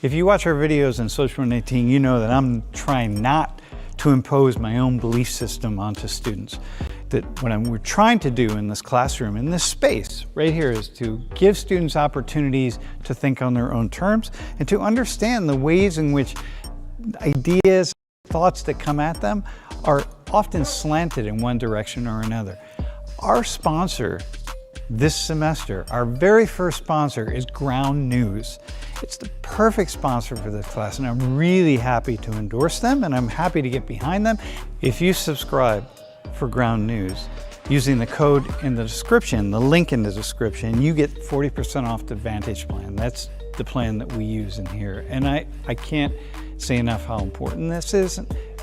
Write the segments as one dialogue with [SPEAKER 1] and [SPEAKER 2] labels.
[SPEAKER 1] If you watch our videos in Social 118, you know that I'm trying not to impose my own belief system onto students. That what we're trying to do in this classroom, in this space right here, is to give students opportunities to think on their own terms and to understand the ways in which ideas, thoughts that come at them are often slanted in one direction or another. Our sponsor this semester, our very first sponsor, is Ground.News. It's the perfect sponsor for this class, and I'm really happy to endorse them, and I'm happy to get behind them. If you subscribe for Ground.News using the code in the description, the link in the description, you get 40% off the Vantage plan. That's the plan that we use in here. And I can't say enough how important this is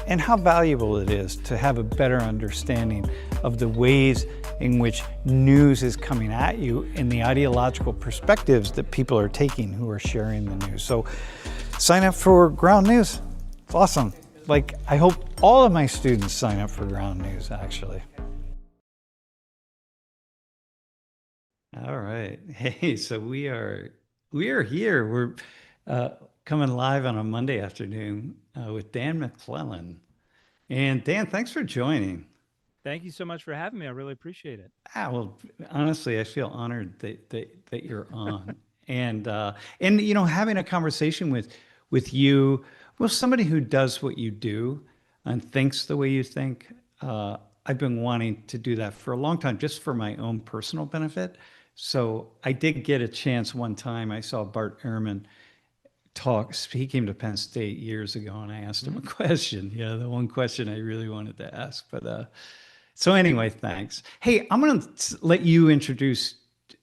[SPEAKER 1] and how valuable it is to have a better understanding of the ways in which news is coming at you and the ideological perspectives that people are taking who are sharing the news. So sign up for Ground.News. It's awesome. Like, I hope all of my students sign up for Ground.News, actually. All right. Hey, so we are here. We're coming live on a Monday afternoon with Dan McClellan. And Dan, thanks for joining.
[SPEAKER 2] Thank you so much for having me. I really appreciate it.
[SPEAKER 1] Well, honestly, I feel honored that you're on. And you know, having a conversation with you, well, somebody who does what you do and thinks the way you think. I've been wanting to do that for a long time, just for my own personal benefit. So I did get a chance one time. I saw Bart Ehrman talk. He came to Penn State years ago, and I asked him a question. Yeah, the one question I really wanted to ask. But so anyway, thanks. Hey, I'm going to let you introduce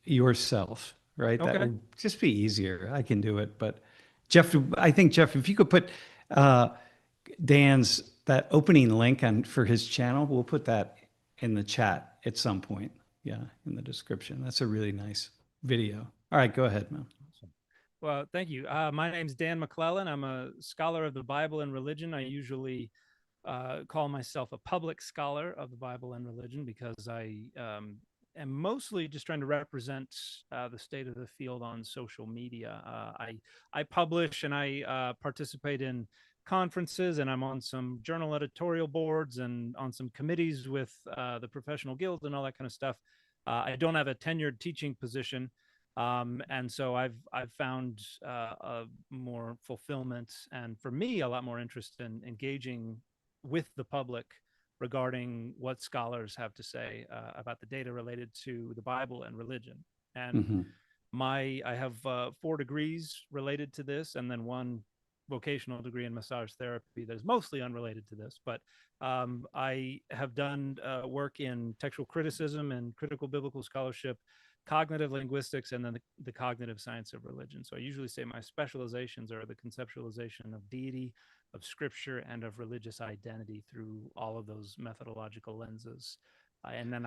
[SPEAKER 1] yourself, right?
[SPEAKER 2] Okay.
[SPEAKER 1] That would just be easier. I can do it. But Jeff, I think, Jeff, if you could put Dan's, that opening link for his channel, we'll put that in the chat at some point. Yeah, in the description. That's a really nice video. All right, go ahead, man.
[SPEAKER 2] Awesome. Well, thank you. My name's Dan McClellan. I'm a scholar of the Bible and religion. I usually call myself a public scholar of the Bible and religion because I am mostly just trying to represent the state of the field on social media. I publish and I participate in conferences, and I'm on some journal editorial boards and on some committees with the professional guild and all that kind of stuff. I don't have a tenured teaching position. And so I've found a more fulfillment, and for me, a lot more interest in engaging with the public regarding what scholars have to say about the data related to the Bible and religion. And I have 4 degrees related to this, and then 1 vocational degree in massage therapy that is mostly unrelated to this. But I have done work in textual criticism and critical biblical scholarship, cognitive linguistics, and then the cognitive science of religion. So I usually say my specializations are the conceptualization of deity, of scripture, and of religious identity through all of those methodological lenses. And then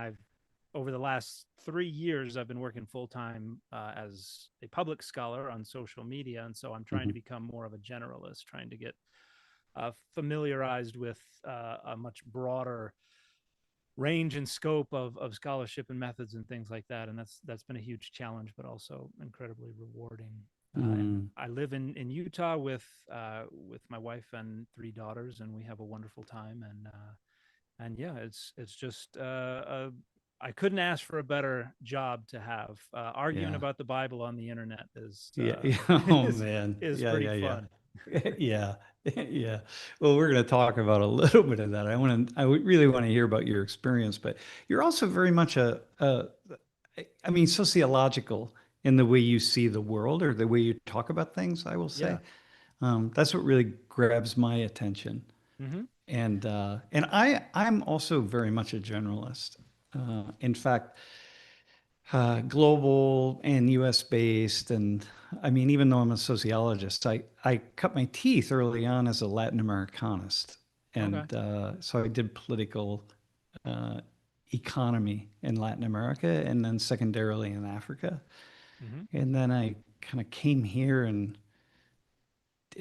[SPEAKER 2] over the last 3 years, I've been working full-time as a public scholar on social media. And so I'm trying to become more of a generalist, trying to get familiarized with a much broader range and scope of scholarship and methods and things like that. And that's been a huge challenge, but also incredibly rewarding. And I live in Utah with my wife and 3 daughters, and we have a wonderful time. And yeah, it's just I couldn't ask for a better job to have. Arguing about the Bible on the internet is
[SPEAKER 1] pretty fun. Yeah. Well, we're going to talk about a little bit of that. I really want to hear about your experience, but you're also very much sociological in the way you see the world or the way you talk about things, I will say. That's what really grabs my attention. And I'm also very much a generalist. In fact, global and US based. And I mean, even though I'm a sociologist, I cut my teeth early on as a Latin Americanist. And so I did political economy in Latin America and then secondarily in Africa. And then I kind of came here and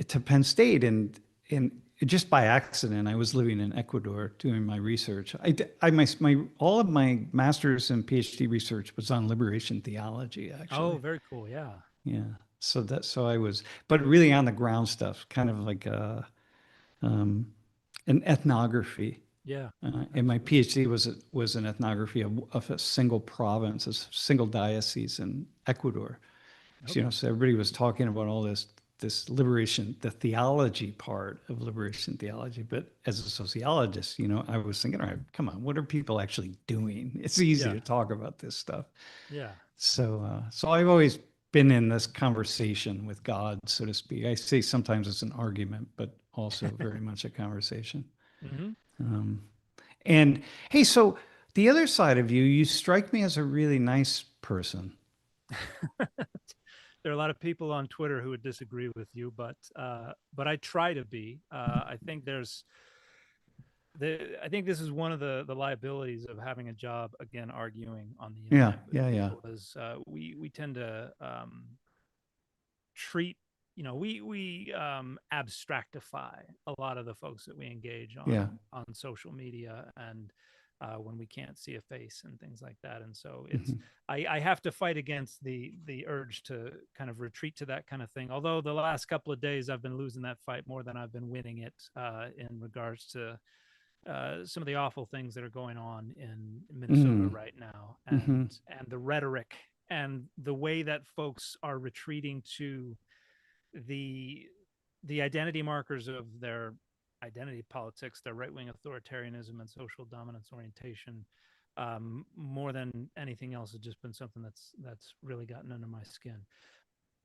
[SPEAKER 1] to Penn State and just by accident, I was living in Ecuador doing my research. All of my master's and PhD research was on liberation theology, actually.
[SPEAKER 2] Oh, very cool. Yeah.
[SPEAKER 1] Yeah. So I was, but really on the ground stuff, kind of like um, an ethnography.
[SPEAKER 2] Yeah,
[SPEAKER 1] And my
[SPEAKER 2] absolutely.
[SPEAKER 1] PhD was an ethnography of a single province, a single diocese in Ecuador. So,
[SPEAKER 2] Okay.
[SPEAKER 1] so everybody was talking about all this liberation, the theology part of liberation theology. But as a sociologist, I was thinking, all right, come on, what are people actually doing? It's easy
[SPEAKER 2] Yeah.
[SPEAKER 1] to talk about this stuff.
[SPEAKER 2] Yeah.
[SPEAKER 1] So I've always been in this conversation with God, so to speak. I say sometimes it's an argument, but also very much a conversation.
[SPEAKER 2] Hmm.
[SPEAKER 1] Um, and hey, so the other side of you, you strike me as a really nice person.
[SPEAKER 2] There are a lot of people on Twitter who would disagree with you, but I try to be. I think this is one of the liabilities of having a job, again, arguing on the
[SPEAKER 1] Yeah,
[SPEAKER 2] internet with
[SPEAKER 1] yeah, yeah,
[SPEAKER 2] people is we tend to treat, we abstractify a lot of the folks that we engage
[SPEAKER 1] yeah.
[SPEAKER 2] on social media, and when we can't see a face and things like that. And so
[SPEAKER 1] Mhm.
[SPEAKER 2] I have to fight against the urge to kind of retreat to that kind of thing. Although the last couple of days I've been losing that fight more than I've been winning it, in regards to some of the awful things that are going on in Minnesota
[SPEAKER 1] Mm,
[SPEAKER 2] right now,
[SPEAKER 1] mhm.
[SPEAKER 2] and the rhetoric and the way that folks are retreating to the the identity markers of their identity politics, their right wing authoritarianism and social dominance orientation. More than anything else, has just been something that's really gotten under my skin.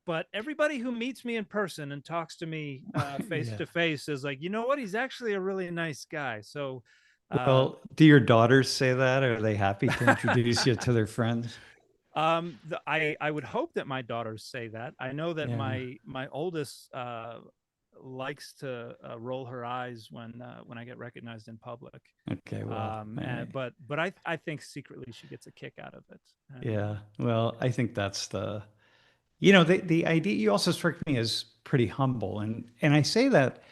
[SPEAKER 2] But everybody who meets me in person and talks to me face
[SPEAKER 1] Yeah.
[SPEAKER 2] to face is like, you know what? He's actually a really nice guy. So, uh,
[SPEAKER 1] Well, do your daughters say that? Are they happy to introduce you to their friends?
[SPEAKER 2] I would hope that my daughters say that. I know that
[SPEAKER 1] Yeah.
[SPEAKER 2] my oldest likes to roll her eyes when I get recognized in public.
[SPEAKER 1] Okay. Well,
[SPEAKER 2] But I think secretly she gets a kick out of it. And
[SPEAKER 1] yeah. Well, I think that's the idea. You also strike me as pretty humble, and I say that.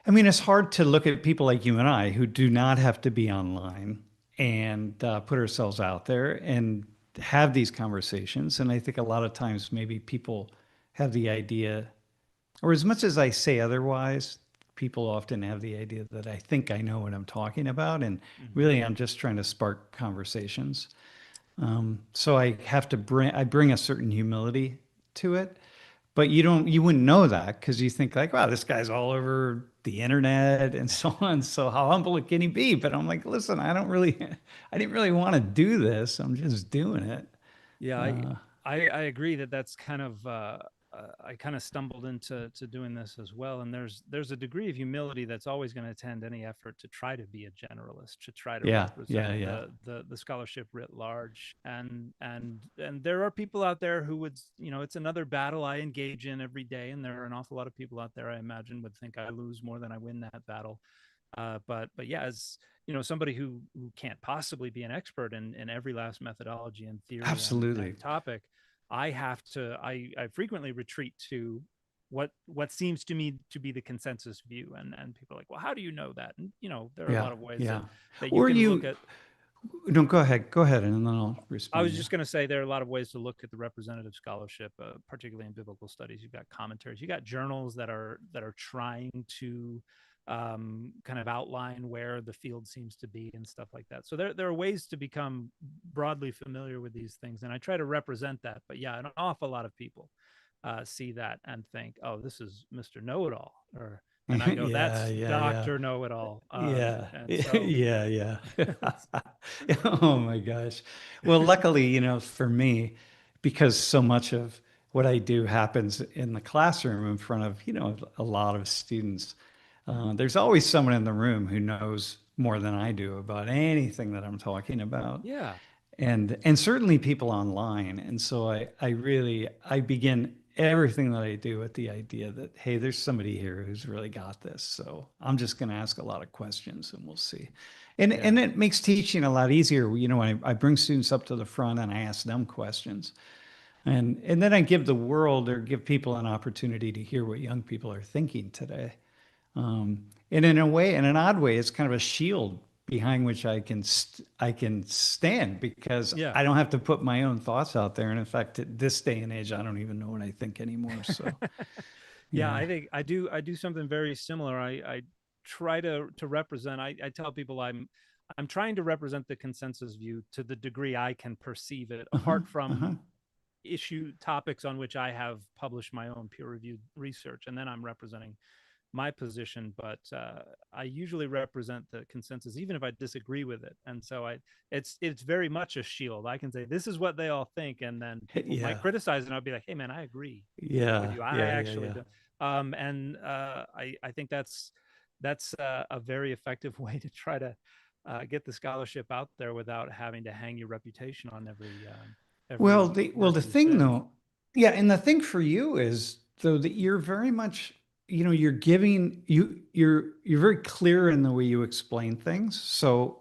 [SPEAKER 1] I mean, it's hard to look at people like you and I who do not have to be online and put ourselves out there and have these conversations. And I think a lot of times maybe people have the idea, or as much as I say otherwise, people often have the idea that I think I know what I'm talking about. And
[SPEAKER 2] mhm.
[SPEAKER 1] really, I'm just trying to spark conversations. So I bring a certain humility to it, but you wouldn't know that because you think like, wow, this guy's all over the internet and so on. So how humble can he be? But I'm like, listen, I didn't really want to do this. I'm just doing it.
[SPEAKER 2] Yeah,
[SPEAKER 1] Uh,
[SPEAKER 2] I agree that that's kind of I kind of stumbled into doing this as well. And there's a degree of humility that's always going to attend any effort to try to be a generalist, to try to
[SPEAKER 1] yeah,
[SPEAKER 2] represent
[SPEAKER 1] yeah, yeah,
[SPEAKER 2] the scholarship writ large. And there are people out there who would, it's another battle I engage in every day, and there are an awful lot of people out there I imagine would think I lose more than I win that battle. But yeah, as somebody who can't possibly be an expert in every last methodology and theory
[SPEAKER 1] absolutely.
[SPEAKER 2] and topic, I frequently retreat to what seems to me to be the consensus view, and people are like, well, how do you know that? And there are a
[SPEAKER 1] Yeah,
[SPEAKER 2] lot of ways
[SPEAKER 1] yeah.
[SPEAKER 2] that you
[SPEAKER 1] Or
[SPEAKER 2] can look
[SPEAKER 1] you,
[SPEAKER 2] at.
[SPEAKER 1] no, go ahead, and then I'll
[SPEAKER 2] I
[SPEAKER 1] respond
[SPEAKER 2] was
[SPEAKER 1] to you.
[SPEAKER 2] just going to say there are a lot of ways to look at the representative scholarship, particularly in biblical studies. You've got commentaries, you got journals that are trying to kind of outline where the field seems to be and stuff like that. So there are ways to become broadly familiar with these things, and I try to represent that. But yeah, an awful lot of people see that and think, "Oh, this is Mister Know It All," or and I go,
[SPEAKER 1] Yeah,
[SPEAKER 2] "That's
[SPEAKER 1] yeah, yeah.
[SPEAKER 2] Doctor Know It All."
[SPEAKER 1] Yeah,
[SPEAKER 2] And so
[SPEAKER 1] yeah, yeah. Oh my gosh. Well, luckily, for me, because so much of what I do happens in the classroom in front of, a lot of students, there's always someone in the room who knows more than I do about anything that I'm talking about.
[SPEAKER 2] yeah,
[SPEAKER 1] And certainly people online. And so I begin everything that I do with the idea that, hey, there's somebody here who's really got this. So I'm just going to ask a lot of questions and we'll see. And
[SPEAKER 2] yeah.
[SPEAKER 1] it makes teaching a lot easier. When I bring students up to the front and I ask them questions. And then I give the world or give people an opportunity to hear what young people are thinking today. And in a way, in an odd way, it's kind of a shield behind which I can stand because
[SPEAKER 2] Yeah.
[SPEAKER 1] I don't have to put my own thoughts out there. And in fact, at this day and age, I don't even know what I think anymore. So
[SPEAKER 2] Yeah,
[SPEAKER 1] yeah.
[SPEAKER 2] I think I do something very similar. I try to represent. I tell people I'm trying to represent the consensus view to the degree I can perceive it,
[SPEAKER 1] Uh-huh.
[SPEAKER 2] apart from
[SPEAKER 1] Uh-huh.
[SPEAKER 2] issue topics on which I have published my own peer reviewed research, and then I'm representing my position. But I usually represent the consensus, even if I disagree with it. And so it's very much a shield. I can say this is what they all think, and then people might
[SPEAKER 1] Yeah.
[SPEAKER 2] criticize, and I'll be like, hey man, I agree with
[SPEAKER 1] Yeah.
[SPEAKER 2] you. I
[SPEAKER 1] Yeah. Yeah.
[SPEAKER 2] actually
[SPEAKER 1] Yeah.
[SPEAKER 2] do. And I think that's a very effective way to try to get the scholarship out there without having to hang your reputation on every
[SPEAKER 1] Well,
[SPEAKER 2] word
[SPEAKER 1] the
[SPEAKER 2] you
[SPEAKER 1] thing
[SPEAKER 2] say.
[SPEAKER 1] though, yeah, and the thing for you is though that you're very much, you're giving you're very clear in the way you explain things. So,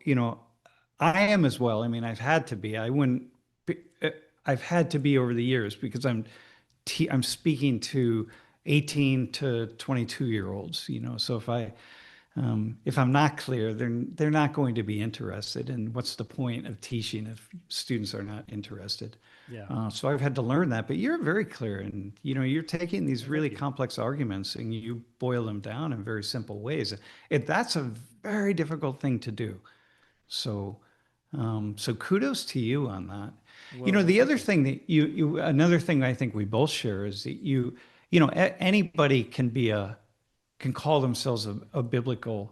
[SPEAKER 1] I am as well. I mean, I've had to be. I wouldn't be, I've had to be over the years because I'm speaking to 18 to 22 year olds, so if I'm not clear, they're not going to be interested. And what's the point of teaching if students are not interested?
[SPEAKER 2] Yeah.
[SPEAKER 1] So I've had to learn that. But you're very clear, and you're taking these
[SPEAKER 2] Well,
[SPEAKER 1] really
[SPEAKER 2] thank you.
[SPEAKER 1] complex arguments and you boil them down in very simple ways. That's a very difficult thing to do. So, so kudos to you on that.
[SPEAKER 2] Well,
[SPEAKER 1] The
[SPEAKER 2] thank
[SPEAKER 1] other
[SPEAKER 2] you.
[SPEAKER 1] thing that another thing I think we both share is that anybody can call themselves a biblical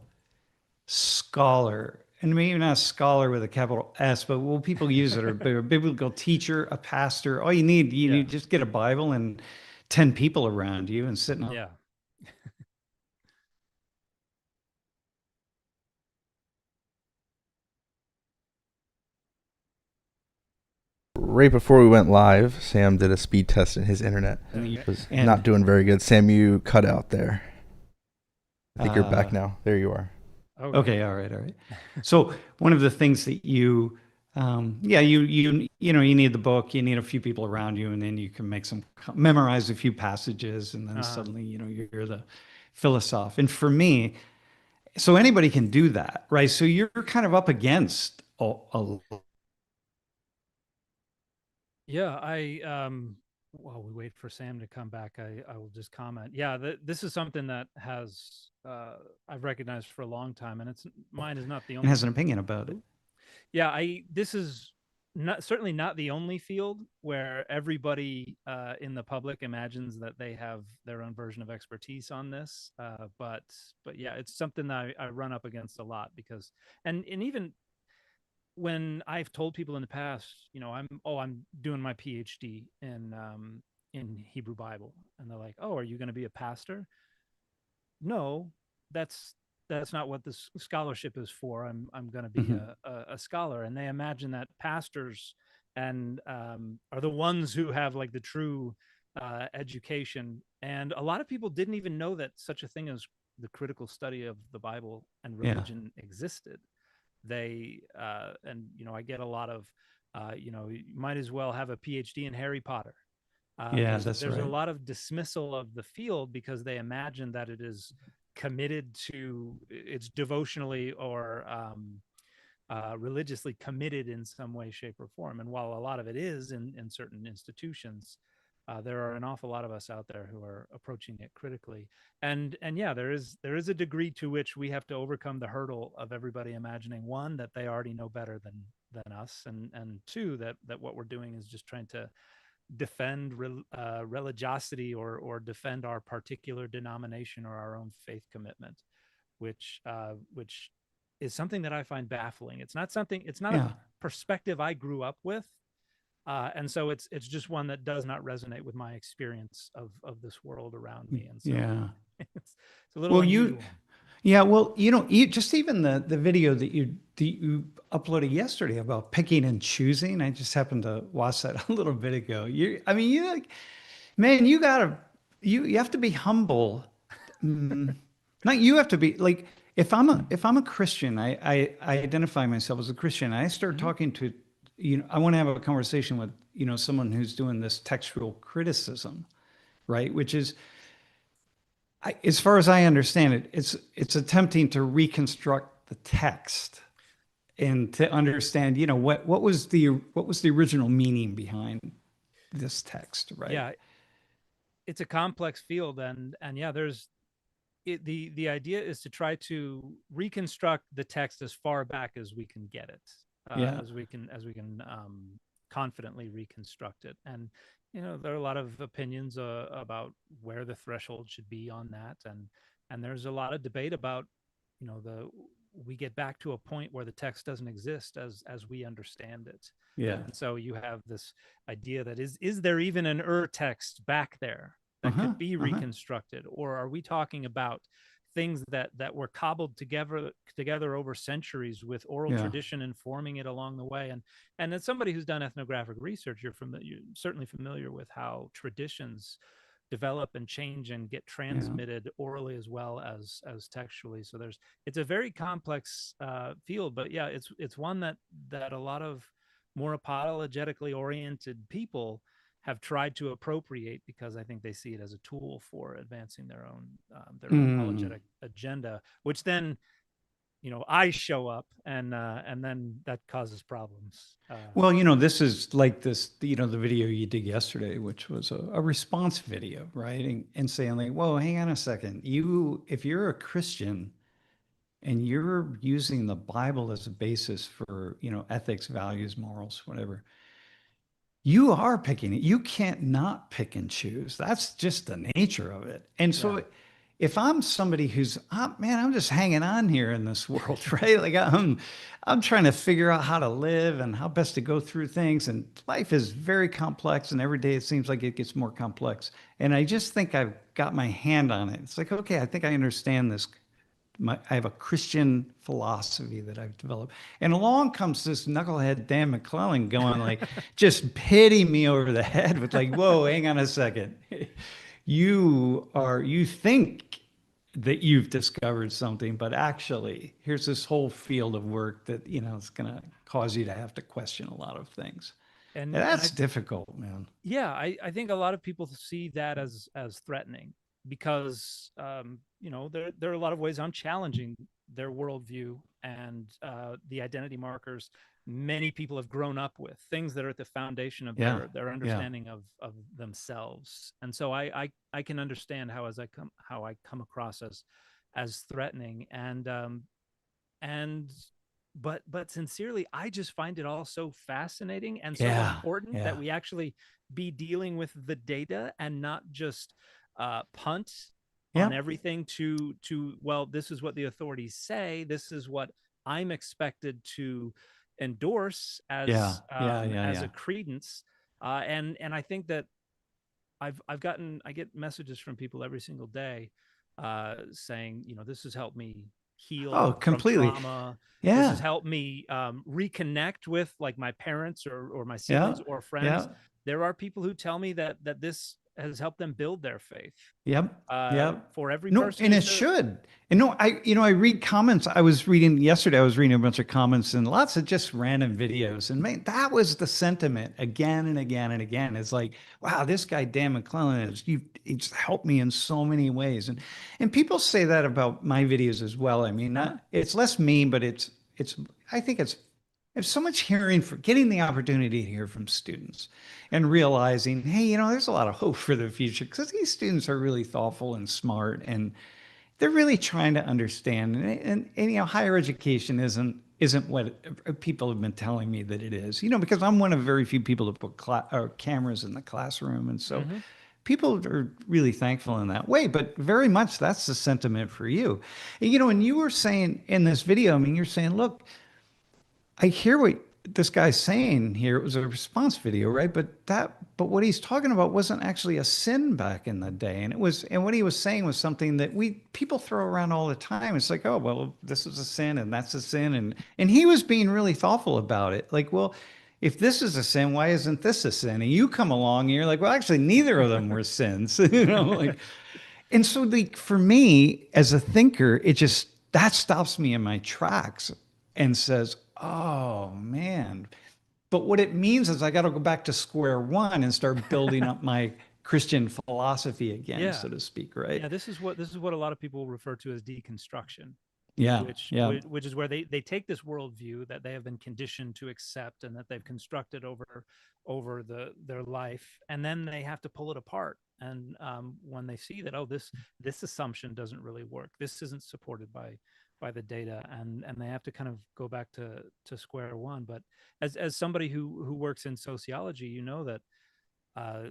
[SPEAKER 1] scholar, and maybe not a scholar with a capital S, but what people use it, or a biblical teacher, a pastor. All you
[SPEAKER 2] Yeah.
[SPEAKER 1] need just get a Bible and 10 people around you and sitting on.
[SPEAKER 2] Yeah.
[SPEAKER 3] Right before we went live, Sam did a speed test in his internet.
[SPEAKER 2] Okay.
[SPEAKER 3] It was
[SPEAKER 1] And
[SPEAKER 3] not doing very good. Sam, you cut out there. I think you're
[SPEAKER 1] uh,
[SPEAKER 3] back now. There you are.
[SPEAKER 2] Okay.
[SPEAKER 1] okay, all right, all right. So one of the things that yeah, you need the book, you need a few people around you, and then you can memorize a few passages, and then
[SPEAKER 2] Uh-huh.
[SPEAKER 1] suddenly you're the philosopher. And for me, so anybody can do that, right? So you're kind of up against
[SPEAKER 2] Yeah, while we wait for Sam to come back, I will just comment. Yeah, this is something that has I've recognized for a long time, and it's mine is not the
[SPEAKER 1] and
[SPEAKER 2] only.
[SPEAKER 1] has an opinion about it.
[SPEAKER 2] Yeah, I this is not certainly not the only field where everybody in the public imagines that they have their own version of expertise on this. But yeah, it's something that I run up against a lot because and even when I've told people in the past, I'm doing my PhD in Hebrew Bible, and they're like, oh, are you going to be a pastor? No, that's that's not what this scholarship is for. I'm going to be
[SPEAKER 1] Mhm.
[SPEAKER 2] a scholar, and they imagine that pastors and are the ones who have like the true education. And a lot of people didn't even know that such a thing as the critical study of the Bible and
[SPEAKER 1] Yeah,
[SPEAKER 2] religion existed. They and I get a lot of you might as well have a PhD in Harry Potter.
[SPEAKER 1] yeah, that's
[SPEAKER 2] There's a
[SPEAKER 1] right.
[SPEAKER 2] lot of dismissal of the field because they imagine that it is committed to it's devotionally or religiously committed in some way, shape, or form. And while a lot of it is in certain institutions, there are an awful lot of us out there who are approaching it critically. And yeah, there is a degree to which we have to overcome the hurdle of everybody imagining, one, that they already know better than us, and two, that what we're doing is just trying to defend religiosity or defend our particular denomination or our own faith commitment, which is something that I find baffling. It's not a
[SPEAKER 1] Yeah,
[SPEAKER 2] perspective I grew up with, and so it's just one that does not resonate with my experience of this world around me, and so
[SPEAKER 1] yeah.
[SPEAKER 2] it's a little
[SPEAKER 1] Well,
[SPEAKER 2] unusual.
[SPEAKER 1] yeah, well, just even the video that you uploaded yesterday about picking and choosing. I just happened to watch that a little bit ago. I mean, man, you have to be humble. Mm, Not you have to be like if I'm a Christian, I identify myself as a Christian. I start
[SPEAKER 2] Mhm.
[SPEAKER 1] talking to, I want to have a conversation with, someone who's doing this textual criticism, right? Which is, as far as I understand it, it's attempting to reconstruct the text. and to understand, what was the original meaning behind this text, right?
[SPEAKER 2] Yeah, it's a complex field, and yeah, the idea is to try to reconstruct the text as far back as we can get it,
[SPEAKER 1] Yeah.
[SPEAKER 2] as we can confidently reconstruct it. And there are a lot of opinions about where the threshold should be on that, and there's a lot of debate about the we get back to a point where the text doesn't exist as we understand it.
[SPEAKER 1] Yeah.
[SPEAKER 2] And so you have this idea that is there even an text back there that
[SPEAKER 1] Uh-huh.
[SPEAKER 2] could be reconstructed, or are we talking about things that were cobbled together over centuries with oral tradition informing it along the way? And as somebody who's done ethnographic research, you're certainly familiar with how traditions develop and change and get transmitted orally as well as textually. So it's a very complex field, but yeah, it's one that a lot of more apologetically oriented people have tried to appropriate, because I think they see it as a tool for advancing their own apologetic agenda, which then I show up and then that causes problems.
[SPEAKER 1] Well, this is like this, the video you did yesterday, which was a response video, right? And saying like, whoa, hang on a second. If you're a Christian and you're using the Bible as a basis for, ethics, values, morals, whatever, you are picking it. You can't not pick and choose. That's just the nature of it. And so if I'm somebody who's, man, I'm just hanging on here in this world, right? Like I'm trying to figure out how to live and how best to go through things. And life is very complex, and every day it seems like it gets more complex. And I just think I've got my hand on it. It's like, okay, I think I understand this. I have a Christian philosophy that I've developed. And along comes this knucklehead Dan McClellan going like, just hitting me over the head with like, whoa, hang on a second. You think that you've discovered something, but actually here's this whole field of work that, it's going to cause you to have to question a lot of things. And that's difficult, man.
[SPEAKER 2] Yeah, I think a lot of people see that as threatening, because there are a lot of ways I'm challenging their worldview and the identity markers many people have grown up with, things that are at the foundation of their understanding of themselves. And so I can understand how I come across as threatening, but sincerely, I just find it all so fascinating and so important that we actually be dealing with the data and not just punt on everything to well, this is what the authorities say, this is what I'm expected to endorse as a credence. And I think that I get messages from people every single day saying, this has helped me heal
[SPEAKER 1] completely
[SPEAKER 2] from trauma. This has helped me reconnect with like my parents or my siblings or friends. There are people who tell me that this has helped them build their faith. For every person.
[SPEAKER 1] And it should. And I read comments. I was reading a bunch of comments and lots of just random videos. And man, that was the sentiment again and again and again. It's like, wow, this guy, Dan McClellan, he's helped me in so many ways. And people say that about my videos as well. I mean, it's less me, but I think it's so much getting the opportunity to hear from students and realizing, hey, there's a lot of hope for the future, because these students are really thoughtful and smart, and they're really trying to understand. And higher education isn't what people have been telling me that it is, because I'm one of very few people to put cameras in the classroom. And so people are really thankful in that way, but very much that's the sentiment for you. And you were saying in this video, I mean, you're saying, look, I hear what this guy's saying here. It was a response video, right? But what he's talking about wasn't actually a sin back in the day. And what he was saying was something that people throw around all the time. It's like, oh, well, this is a sin and that's a sin. And he was being really thoughtful about it. Like, well, if this is a sin, why isn't this a sin? And you come along and you're like, well, actually, neither of them were sins, and so for me as a thinker, that stops me in my tracks and says, oh man. But what it means is I got to go back to square one and start building up my Christian philosophy again, so to speak, right?
[SPEAKER 2] Yeah, this is what a lot of people refer to as deconstruction.
[SPEAKER 1] Yeah.
[SPEAKER 2] which
[SPEAKER 1] Yeah.
[SPEAKER 2] which is where they take this worldview that they have been conditioned to accept and that they've constructed over their life, and then they have to pull it apart. And when they see that, oh, this assumption doesn't really work, this isn't supported by the data, and they have to kind of go back to square one. But as somebody who works in sociology, you know that uh,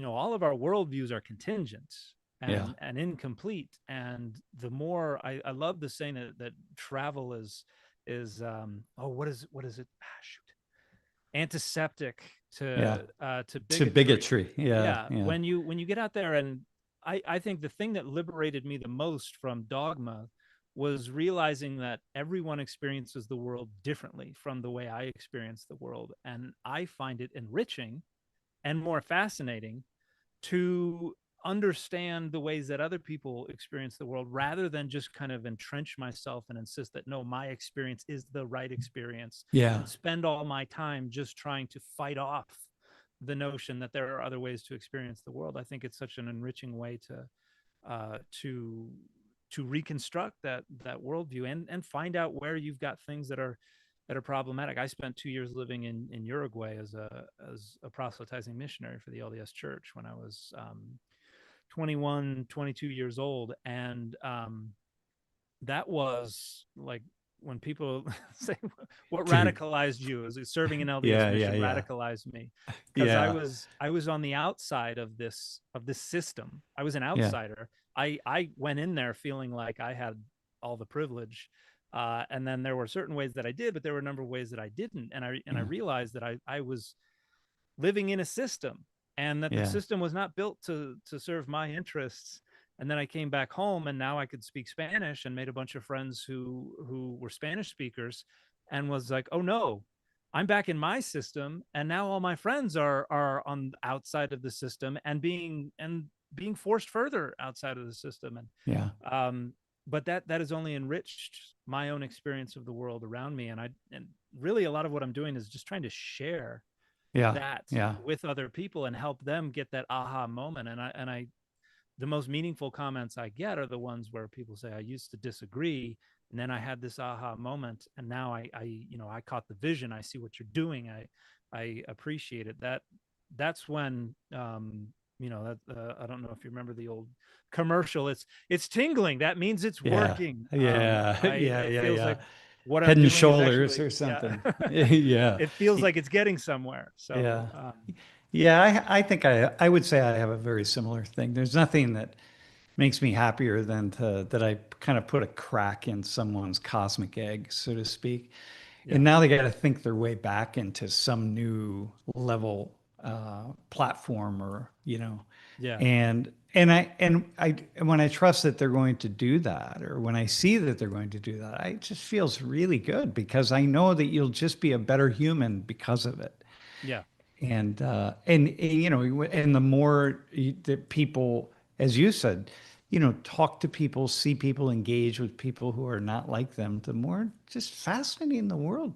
[SPEAKER 2] all of our worldviews are contingent
[SPEAKER 1] Yeah.
[SPEAKER 2] and incomplete. And the more I love the saying that travel is what is it? Shoot, antiseptic
[SPEAKER 1] Yeah.
[SPEAKER 2] to
[SPEAKER 1] To
[SPEAKER 2] bigotry.
[SPEAKER 1] bigotry. Yeah.
[SPEAKER 2] Yeah,
[SPEAKER 1] Yeah.
[SPEAKER 2] when you get out there, and I think the thing that liberated me the most from dogma was realizing that everyone experiences the world differently from the way I experience the world, and I find it enriching and more fascinating to understand the ways that other people experience the world, rather than just kind of entrench myself and insist that no, my experience is the right experience,
[SPEAKER 1] Yeah.
[SPEAKER 2] and spend all my time just trying to fight off the notion that there are other ways to experience the world. I think it's such an enriching way uh, to to reconstruct that worldview, and find out where you've got things that are problematic. I spent 2 years living in Uruguay as a proselytizing missionary for the LDS Church when I was 21, 22 years old, and that was like when people say what
[SPEAKER 1] Dude.
[SPEAKER 2] radicalized you, is it serving an LDS
[SPEAKER 1] Yeah. Yeah.
[SPEAKER 2] mission
[SPEAKER 1] Yeah.
[SPEAKER 2] radicalized me, because I
[SPEAKER 1] Yeah.
[SPEAKER 2] was I was on the outside of this system. I was an
[SPEAKER 1] Yeah.
[SPEAKER 2] outsider. I went in there feeling like I had all the privilege, and then there were certain ways that I did, but there were a number of ways that I didn't, and I
[SPEAKER 1] Yeah.
[SPEAKER 2] realized that I was living in a system, and that the
[SPEAKER 1] Yeah.
[SPEAKER 2] system was not built to serve my interests. And then I came back home, and now I could speak Spanish, and made a bunch of friends who were Spanish speakers, and was like, oh no, I'm back in my system, and now all my friends are on the outside of the system, and being forced further outside of the system. And
[SPEAKER 1] Yeah.
[SPEAKER 2] but that has only enriched my own experience of the world around me. And really, a lot of what I'm doing is just trying to share
[SPEAKER 1] Yeah.
[SPEAKER 2] that
[SPEAKER 1] Yeah.
[SPEAKER 2] with other people and help them get that aha moment. And I the most meaningful comments I get are the ones where people say, I used to disagree, and then I had this aha moment, and now I caught the vision, I see what you're doing, I appreciate it. That's when that I don't know if you remember the old commercial, it's tingling, that means it's
[SPEAKER 1] Yeah.
[SPEAKER 2] working.
[SPEAKER 1] Yeah. Yeah.
[SPEAKER 2] It
[SPEAKER 1] Yeah.
[SPEAKER 2] feels
[SPEAKER 1] Yeah.
[SPEAKER 2] like what I'm
[SPEAKER 1] Head and
[SPEAKER 2] doing is
[SPEAKER 1] shoulders
[SPEAKER 2] actually,
[SPEAKER 1] or
[SPEAKER 2] yeah.
[SPEAKER 1] something. Yeah.
[SPEAKER 2] It feels like it's getting somewhere. So
[SPEAKER 1] Yeah. Yeah. I think I would say I have a very similar thing. There's nothing that makes me happier than that I kind of put a crack in someone's cosmic egg, so to speak.
[SPEAKER 2] yeah,
[SPEAKER 1] And now they got to think their way back into some new level platform, or
[SPEAKER 2] yeah,
[SPEAKER 1] and I when I trust that they're going to do that, or when I see that they're going to do that, it just feels really good, because I know that you'll just be a better human because of it.
[SPEAKER 2] yeah,
[SPEAKER 1] And the more that people, as you said, talk to people, see people, engage with people who are not like them, the more just fascinating the world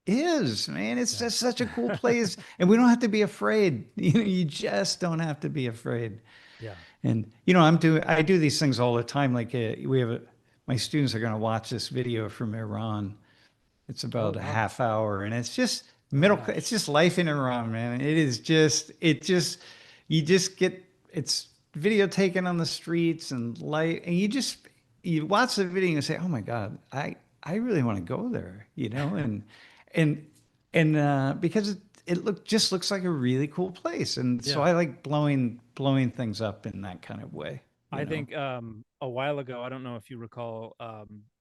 [SPEAKER 1] is, man. It's just such a cool
[SPEAKER 2] yeah.
[SPEAKER 1] place, and we don't have to be afraid. You just don't have to be afraid.
[SPEAKER 2] Yeah.
[SPEAKER 1] And I do these things all the time. Like my students are going to watch this video from Iran. It's
[SPEAKER 2] Oh
[SPEAKER 1] about a
[SPEAKER 2] wow.
[SPEAKER 1] half hour, and it's just
[SPEAKER 2] Oh
[SPEAKER 1] it's
[SPEAKER 2] gosh.
[SPEAKER 1] just life in Iran, man. You just get, it's video taken on the streets and light, and you watch the video and you say, oh my God, I really want to go there, and because just looks like a really cool place. And so
[SPEAKER 2] Yeah.
[SPEAKER 1] I like blowing things up in that kind of way,
[SPEAKER 2] I think a while ago, I don't know if you recall,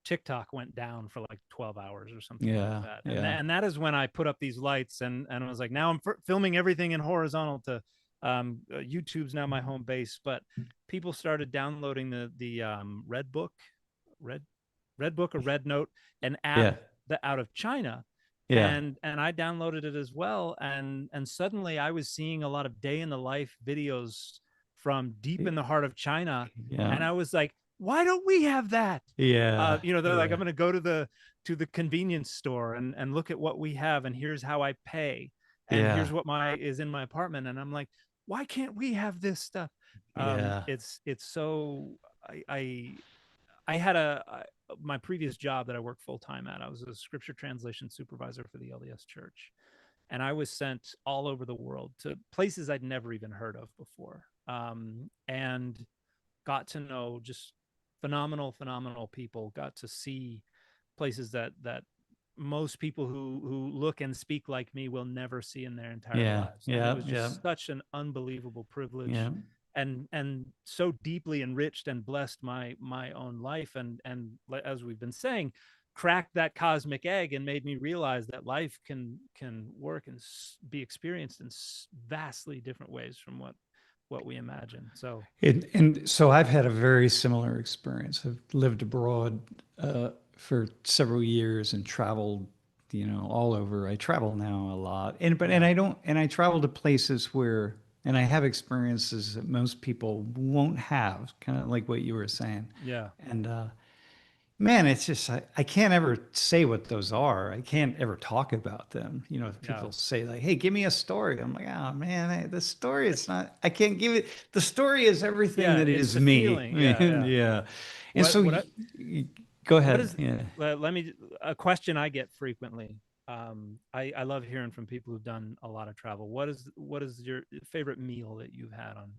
[SPEAKER 2] TikTok went down for like 12 hours or something like
[SPEAKER 1] Yeah,
[SPEAKER 2] that. And
[SPEAKER 1] yeah,
[SPEAKER 2] and that is when I put up these lights, and I was like, now I'm filming everything in horizontal to YouTube's now my home base. But people started downloading the Red Red Book or Red Note, an app
[SPEAKER 1] yeah,
[SPEAKER 2] that out of China.
[SPEAKER 1] yeah,
[SPEAKER 2] And I downloaded it as well, and suddenly I was seeing a lot of day in the life videos from deep in the heart of China,
[SPEAKER 1] yeah,
[SPEAKER 2] and I was like, why don't we have that?
[SPEAKER 1] yeah,
[SPEAKER 2] They're like,
[SPEAKER 1] yeah,
[SPEAKER 2] I'm going to go to the convenience store and look at what we have, and here's how I pay, and
[SPEAKER 1] yeah,
[SPEAKER 2] here's what my is in my apartment, and I'm like, why can't we have this stuff?
[SPEAKER 1] yeah.
[SPEAKER 2] It's so I I had my previous job that I worked full time at. I was a scripture translation supervisor for the LDS Church, and I was sent all over the world to places I'd never even heard of before, and got to know just phenomenal people. Got to see places that most people who look and speak like me will never see in their entire
[SPEAKER 1] Yeah,
[SPEAKER 2] lives, and it
[SPEAKER 1] yeah,
[SPEAKER 2] was
[SPEAKER 1] yeah,
[SPEAKER 2] just such an unbelievable privilege,
[SPEAKER 1] yeah.
[SPEAKER 2] and so deeply enriched and blessed my own life, and as we've been saying, cracked that cosmic egg and made me realize that life can work and be experienced in vastly different ways from what we imagine. So
[SPEAKER 1] And so I've had a very similar experience. I've lived abroad for several years and traveled, all over. I travel now a lot, and
[SPEAKER 2] yeah,
[SPEAKER 1] I don't, and I travel to places where, and I have experiences that most people won't have, kind of like what you were saying.
[SPEAKER 2] yeah,
[SPEAKER 1] And man, it's just I can't ever say what those are. I can't ever talk about them. If
[SPEAKER 2] yeah,
[SPEAKER 1] people say like, "Hey, give me a story," I'm like, "Oh man, the story is not. I can't give it. The story is everything
[SPEAKER 2] yeah,
[SPEAKER 1] that
[SPEAKER 2] it's
[SPEAKER 1] is
[SPEAKER 2] the
[SPEAKER 1] me."
[SPEAKER 2] feeling. Yeah,
[SPEAKER 1] Man,
[SPEAKER 2] yeah.
[SPEAKER 1] yeah. And
[SPEAKER 2] what
[SPEAKER 1] so
[SPEAKER 2] what I,
[SPEAKER 1] go
[SPEAKER 2] what
[SPEAKER 1] ahead.
[SPEAKER 2] is
[SPEAKER 1] Yeah.
[SPEAKER 2] let me a question I get frequently. I love hearing from people who've done a lot of travel. What is your favorite meal that you've had on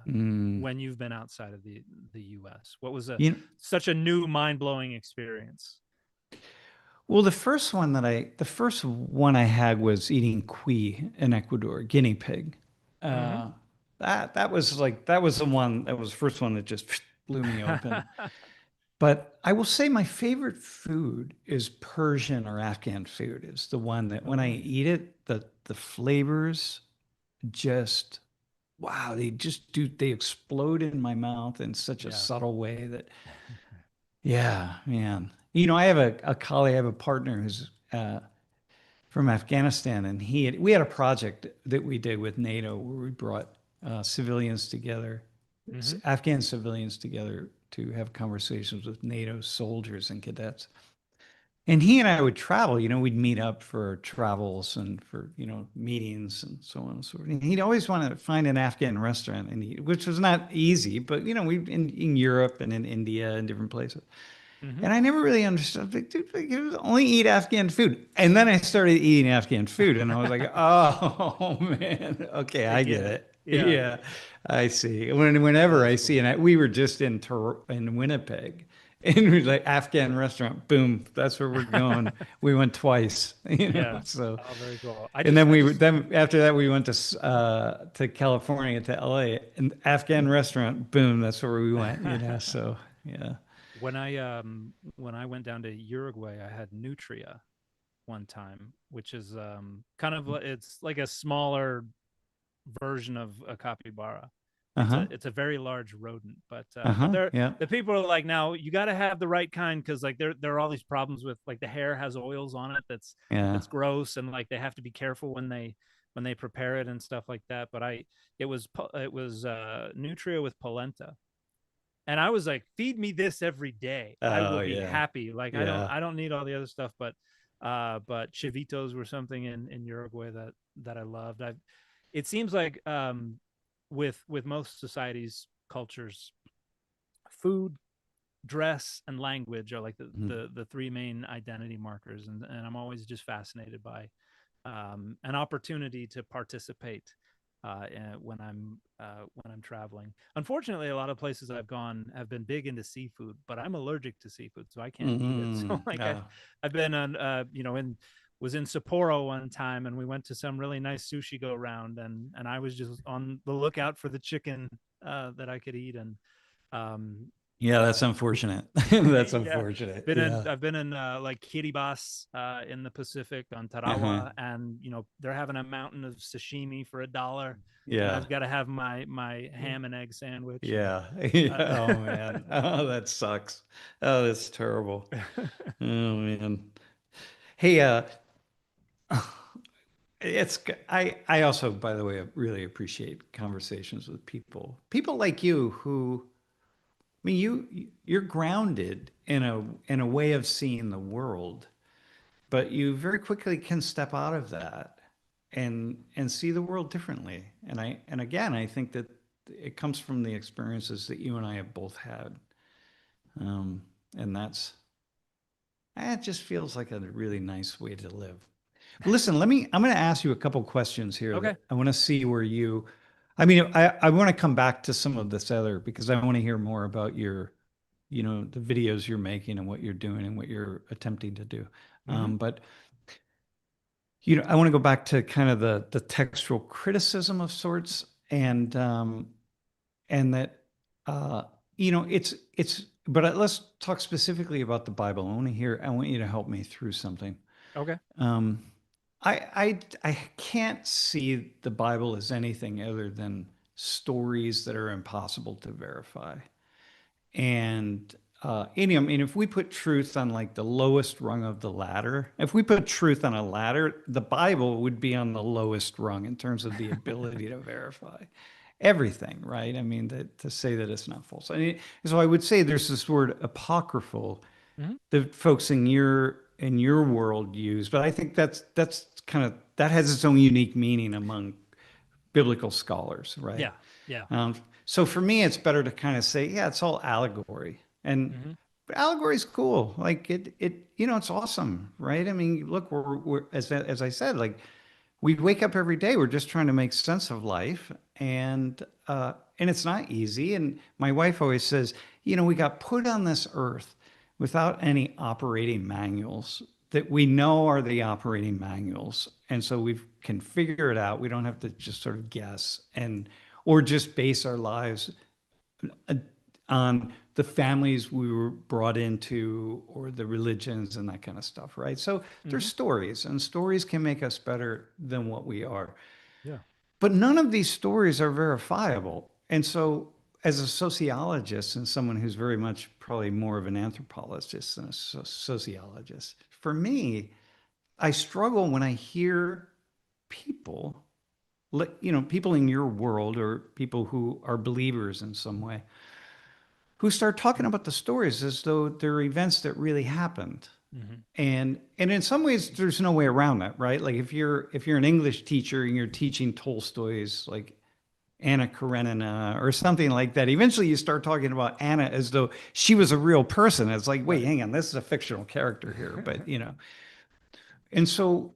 [SPEAKER 1] Mm.
[SPEAKER 2] when you've been outside of the US? What was a
[SPEAKER 1] You know,
[SPEAKER 2] such a new mind-blowing experience?
[SPEAKER 1] well, the first one I had was eating cuy in Ecuador, guinea pig.
[SPEAKER 2] Hmm.
[SPEAKER 1] Uh, that was the one that was the first one that just blew me open. But I will say my favorite food is Persian or Afghan food. Is the one that when I
[SPEAKER 2] Oh,
[SPEAKER 1] eat it, the flavors just wow, they explode in my mouth in such a
[SPEAKER 2] yeah.
[SPEAKER 1] subtle way that yeah, man. I have a colleague, I have a partner who's from Afghanistan, and we had a project that we did with NATO where we brought civilians together,
[SPEAKER 2] Hmm.
[SPEAKER 1] Afghan civilians together to have conversations with NATO soldiers and cadets. And he and I would travel, we'd meet up for travels and for, meetings and so on and so forth. And he'd always want to find an Afghan restaurant and eat, which was not easy, but we in Europe and in India and different places.
[SPEAKER 2] Hmm.
[SPEAKER 1] And I never really understood, like, dude, like, you only eat Afghan food. And then I started eating Afghan food and I was like, oh man, okay,
[SPEAKER 2] I
[SPEAKER 1] I
[SPEAKER 2] get
[SPEAKER 1] get
[SPEAKER 2] it.
[SPEAKER 1] it.
[SPEAKER 2] Yeah.
[SPEAKER 1] Yeah, I see. Whenever
[SPEAKER 2] That's
[SPEAKER 1] I
[SPEAKER 2] cool.
[SPEAKER 1] see, we were just in Winnipeg and we was like Afghan restaurant, boom, that's where we're going. We went twice,
[SPEAKER 2] Yeah.
[SPEAKER 1] so.
[SPEAKER 2] Oh, very cool. I
[SPEAKER 1] And
[SPEAKER 2] just,
[SPEAKER 1] then
[SPEAKER 2] I just,
[SPEAKER 1] then after that we went to California to LA and Afghan restaurant, boom, that's where we went, so yeah.
[SPEAKER 2] when I went down to Uruguay, I had nutria one time, which is kind of it's like a smaller version of a capybara.
[SPEAKER 1] Uh-huh.
[SPEAKER 2] It's a very large rodent, but
[SPEAKER 1] Uh-huh.
[SPEAKER 2] they're
[SPEAKER 1] Yeah.
[SPEAKER 2] the people are like, now you got to have the right kind, because like there are all these problems with, like, the hair has oils on it
[SPEAKER 1] Yeah.
[SPEAKER 2] that's gross, and like they have to be careful when they prepare it and stuff like that. But it was nutria with polenta, and I was like, feed me this every day, I will
[SPEAKER 1] Oh
[SPEAKER 2] be
[SPEAKER 1] yeah.
[SPEAKER 2] happy. Like
[SPEAKER 1] Yeah.
[SPEAKER 2] I don't need all the other stuff. But chivitos were something in Uruguay that I loved. I It seems like with most societies, cultures, food, dress, and language are like
[SPEAKER 1] Mhm.
[SPEAKER 2] the three main identity markers, and I'm always just fascinated by an opportunity to participate when I'm traveling. Unfortunately, a lot of places I've gone have been big into seafood, but I'm allergic to seafood, so I can't eat it. So like
[SPEAKER 1] Oh.
[SPEAKER 2] I've been on in was in Sapporo one time, and we went to some really nice sushi go round, and I was just on the lookout for the chicken that I could eat, and um,
[SPEAKER 1] Yeah, that's
[SPEAKER 2] uh,
[SPEAKER 1] unfortunate. That's
[SPEAKER 2] yeah,
[SPEAKER 1] unfortunate. Yeah.
[SPEAKER 2] I've been in like Kiribati in the Pacific on
[SPEAKER 1] Uh-huh.
[SPEAKER 2] Tarawa, and they're having a mountain of sashimi for $1, and
[SPEAKER 1] Yeah.
[SPEAKER 2] I've got to have my ham and egg sandwich. And
[SPEAKER 1] Yeah. Yeah. Oh
[SPEAKER 2] uh,
[SPEAKER 1] man. Oh, that sucks. Oh, that's terrible. Oh man. Hey, I also, by the way, really appreciate conversations with people like you who, I mean, you're grounded in a way of seeing the world, but you very quickly can step out of that and see the world differently. And again, I think that it comes from the experiences that you and I have both had. And it just feels like a really nice way to live. Listen, I'm going to ask you a couple questions here
[SPEAKER 2] Okay.
[SPEAKER 1] that I want to see where I want to come back to some of this other because I want to hear more about the videos you're making and what you're doing and what you're attempting to do. But I want to go back to kind of the textual criticism of sorts and that uh, but let's talk specifically about the Bible. I want you to help me through something.
[SPEAKER 2] Okay.
[SPEAKER 1] Um, I can't see the Bible as anything other than stories that are impossible to verify. And if we put truth on like the lowest rung of the ladder, if we put truth on a ladder, the Bible would be on the lowest rung in terms of the ability to verify everything, right? I mean, to say that it's not false. So I would say there's this word apocryphal that folks in your world use, but I think that has its own unique meaning among biblical scholars, right?
[SPEAKER 2] Yeah. Yeah.
[SPEAKER 1] So for me, it's better to kind of say, yeah, it's all allegory, and but allegory is cool. Like it's awesome, right? I mean, look, we're as I said, like we wake up every day, we're just trying to make sense of life, and it's not easy. And my wife always says, we got put on this earth without any operating manuals that we know are the operating manuals. And so we can figure it out. We don't have to just sort of guess or just base our lives on the families we were brought into or the religions and that kind of stuff, right? So there's stories, and stories can make us better than what we are.
[SPEAKER 2] Yeah.
[SPEAKER 1] But none of these stories are verifiable. And so, as a sociologist and someone who's very much probably more of an anthropologist than a sociologist, for me, I struggle when I hear people, people in your world or people who are believers in some way, who start talking about the stories as though they're events that really happened. And in some ways, there's no way around that, right? Like if you're an English teacher and you're teaching Tolstoy's like Anna Karenina or something like that, eventually you start talking about Anna as though she was a real person. It's like, wait, hang on, this is a fictional character here, but and so,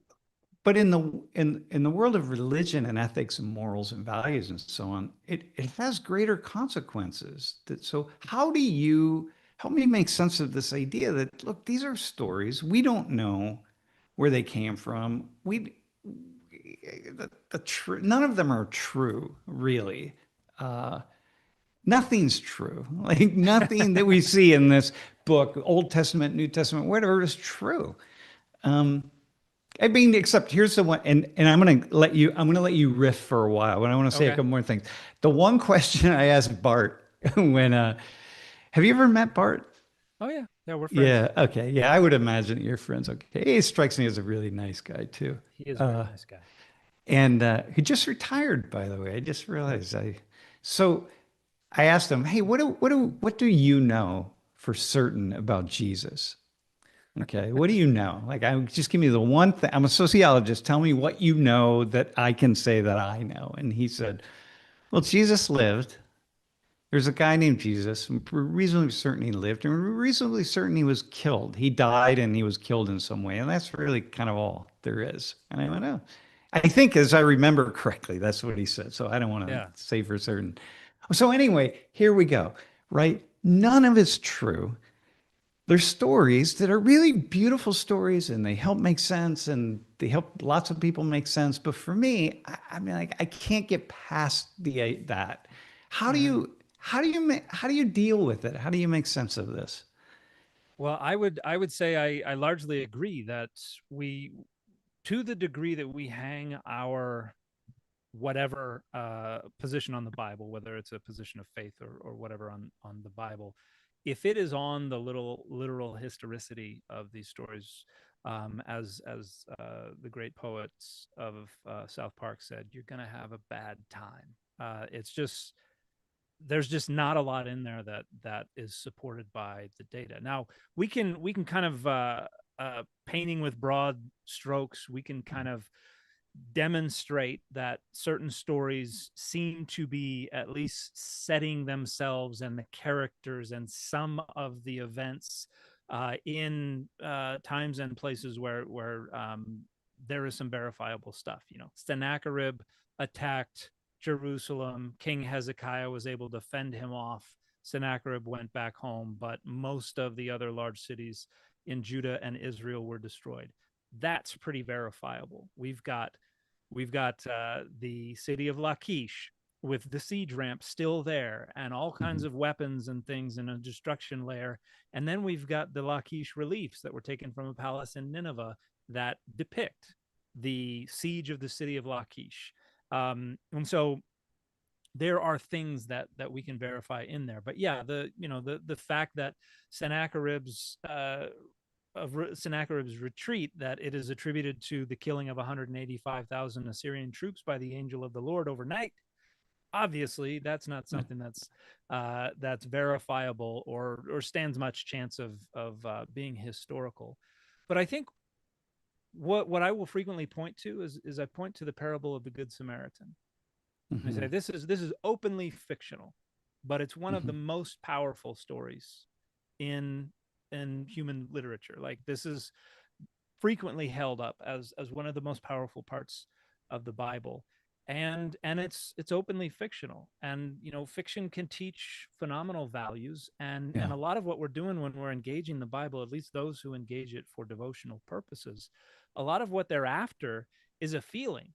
[SPEAKER 1] but in the world of religion and ethics and morals and values and so on, it has greater consequences. So how do you help me make sense of this idea that look, these are stories. We don't know where they came from. None of them are true, really. Nothing's true. Like nothing that we see in this book, Old Testament, New Testament, whatever, is true. I mean, except here's the one, and I'm gonna let you riff for a while, but I want to say a couple more things. The one question I asked Bart when have you ever met Bart?
[SPEAKER 2] Oh yeah. Yeah, we're friends.
[SPEAKER 1] Yeah, okay. Yeah, I would imagine you're friends. Okay. He strikes me as a really nice guy too.
[SPEAKER 2] He is a very nice guy.
[SPEAKER 1] And he just retired, by the way. I just realized so I asked him, "Hey, what do you know for certain about Jesus?" Okay, what do you know? Like, just give me the one thing. I'm a sociologist. Tell me what you know that I can say that I know. And he said, "Well, Jesus lived. There's a guy named Jesus. And we're reasonably certain he lived, and we're reasonably certain he was killed. He died and he was killed in some way, and that's really kind of all there is." And I went, "Oh." I think, as I remember correctly, that's what he said. So I don't want to say for certain. So anyway, here we go. Right? None of it's true. There's stories that are really beautiful stories, and they help make sense, and they help lots of people make sense. But for me, I mean, like, I can't get past that. How do you deal with it? How do you make sense of this?
[SPEAKER 2] Well, I would say I largely agree that to the degree that we hang our whatever position on the Bible, whether it's a position of faith or whatever on the Bible, if it is on the literal historicity of these stories, as the great poets of South Park said, you're gonna have a bad time. It's just there's just not a lot in there that is supported by the data. Now we can kind of painting with broad strokes. We can kind of demonstrate that certain stories seem to be at least setting themselves and the characters and some of the events in times and places where there is some verifiable stuff. You know, Sennacherib attacked Jerusalem. King Hezekiah was able to fend him off. Sennacherib went back home, but most of the other large cities in Judah and Israel were destroyed. That's pretty verifiable. We've got the city of Lachish with the siege ramp still there and all kinds of weapons and things in a destruction layer. And then we've got the Lachish reliefs that were taken from a palace in Nineveh that depict the siege of the city of Lachish. And so there are things that we can verify in there. But yeah, the fact that Sennacherib's retreat, that it is attributed to the killing of 185,000 Assyrian troops by the angel of the Lord overnight. Obviously, that's not something that's verifiable or stands much chance of being historical. But I think what I will frequently point to is I point to the parable of the Good Samaritan. I say this is openly fictional, but it's one of the most powerful stories in human literature. Like, this is frequently held up as one of the most powerful parts of the Bible, and it's openly fictional. And fiction can teach phenomenal values, and a lot of what we're doing when we're engaging the Bible, at least those who engage it for devotional purposes, a lot of what they're after is a feeling,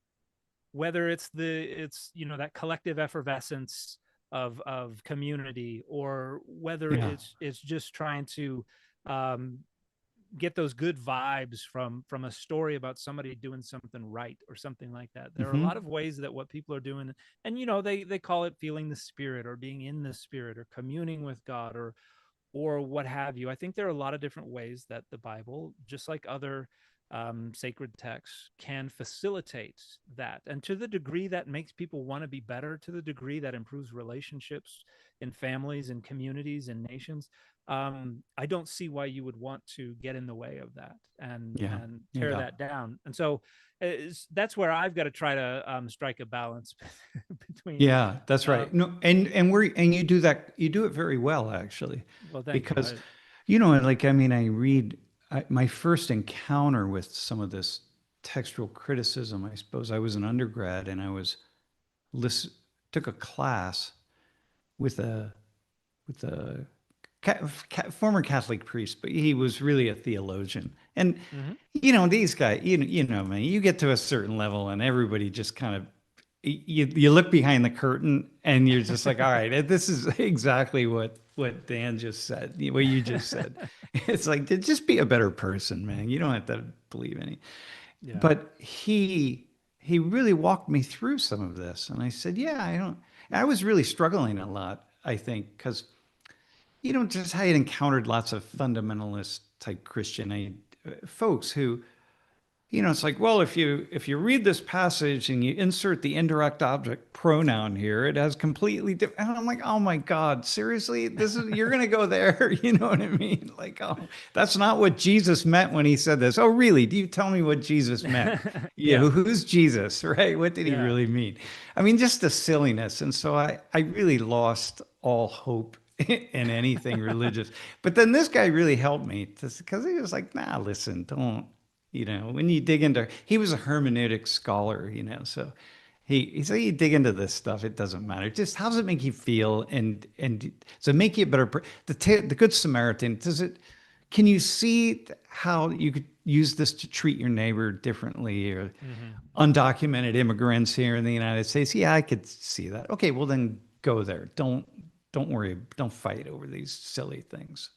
[SPEAKER 2] whether it's that collective effervescence of community, or whether it's just trying to get those good vibes from a story about somebody doing something right or something like that. There are a lot of ways that what people are doing, and they call it feeling the Spirit, or being in the Spirit, or communing with God, or what have you. I think there are a lot of different ways that the Bible, just like other sacred texts, can facilitate that. And to the degree that makes people want to be better, to the degree that improves relationships in families and communities and nations, I don't see why you would want to get in the way of that and tear that down. And so that's where I've got to try to strike a balance between.
[SPEAKER 1] Yeah, that's right. No, and you do that. You do it very well, actually.
[SPEAKER 2] Well, thank
[SPEAKER 1] because
[SPEAKER 2] you.
[SPEAKER 1] I read my first encounter with some of this textual criticism. I suppose I was an undergrad, and I took a class with a former Catholic priest, but he was really a theologian. And these guys, man, you get to a certain level, and everybody just kind of you look behind the curtain, and you're just like, all right, this is exactly what Dan just said, what you just said. It's like, just be a better person, man. You don't have to believe any. Yeah. But he really walked me through some of this, and I said, I was really struggling a lot, I think, because just I had encountered lots of fundamentalist type Christian folks who, it's like, well, if you read this passage and you insert the indirect object pronoun here, it has completely different. And I'm like, oh my God, seriously? You're going to go there? You know what I mean? Like, oh, that's not what Jesus meant when he said this. Oh, really? Do you tell me what Jesus meant? Who's Jesus, right? What did he really mean? I mean, just the silliness. And so I really lost all hope in anything religious. But then this guy really helped me, because he was like, nah, listen, don't. When you dig into, he was a hermeneutic scholar, so he said, you dig into this stuff, it doesn't matter. Just how does it make you feel? And so make you a better, the Good Samaritan, can you see how you could use this to treat your neighbor differently, or undocumented immigrants here in the United States? Yeah, I could see that. Okay, well then go there. Don't worry. Don't fight over these silly things.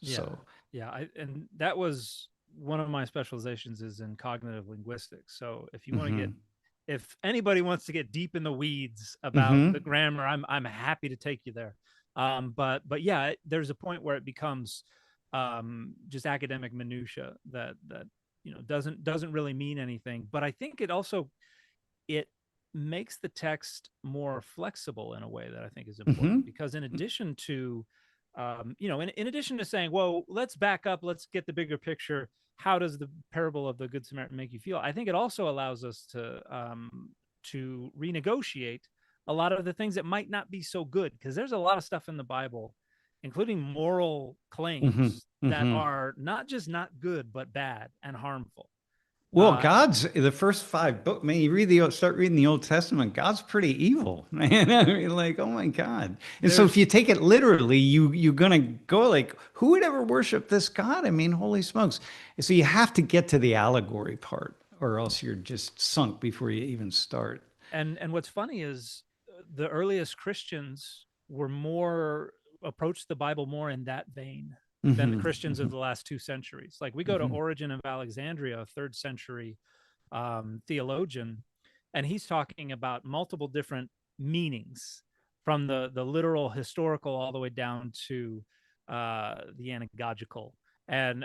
[SPEAKER 2] And that was one of my specializations, is in cognitive linguistics. So if you want to if anybody wants to get deep in the weeds about the grammar, I'm happy to take you there. But yeah, there's a point where it becomes just academic minutia that doesn't really mean anything. But I think it makes the text more flexible in a way that I think is important, because in addition to in addition to saying, well, let's back up, let's get the bigger picture. How does the parable of the Good Samaritan make you feel? I think it also allows us to renegotiate a lot of the things that might not be so good, because there's a lot of stuff in the Bible, including moral claims that are not just not good, but bad and harmful.
[SPEAKER 1] Well, God's the first 5 books. Man, start reading the Old Testament. God's pretty evil, man. I mean, like, oh my God. And so, if you take it literally, you're gonna go like, who would ever worship this God? I mean, holy smokes! So you have to get to the allegory part, or else you're just sunk before you even start.
[SPEAKER 2] And what's funny is the earliest Christians approached the Bible more in that vein than the Christians of the last 2 centuries. Like, we go to Origen of Alexandria, a 3rd century theologian, and he's talking about multiple different meanings, from the literal historical all the way down to the anagogical and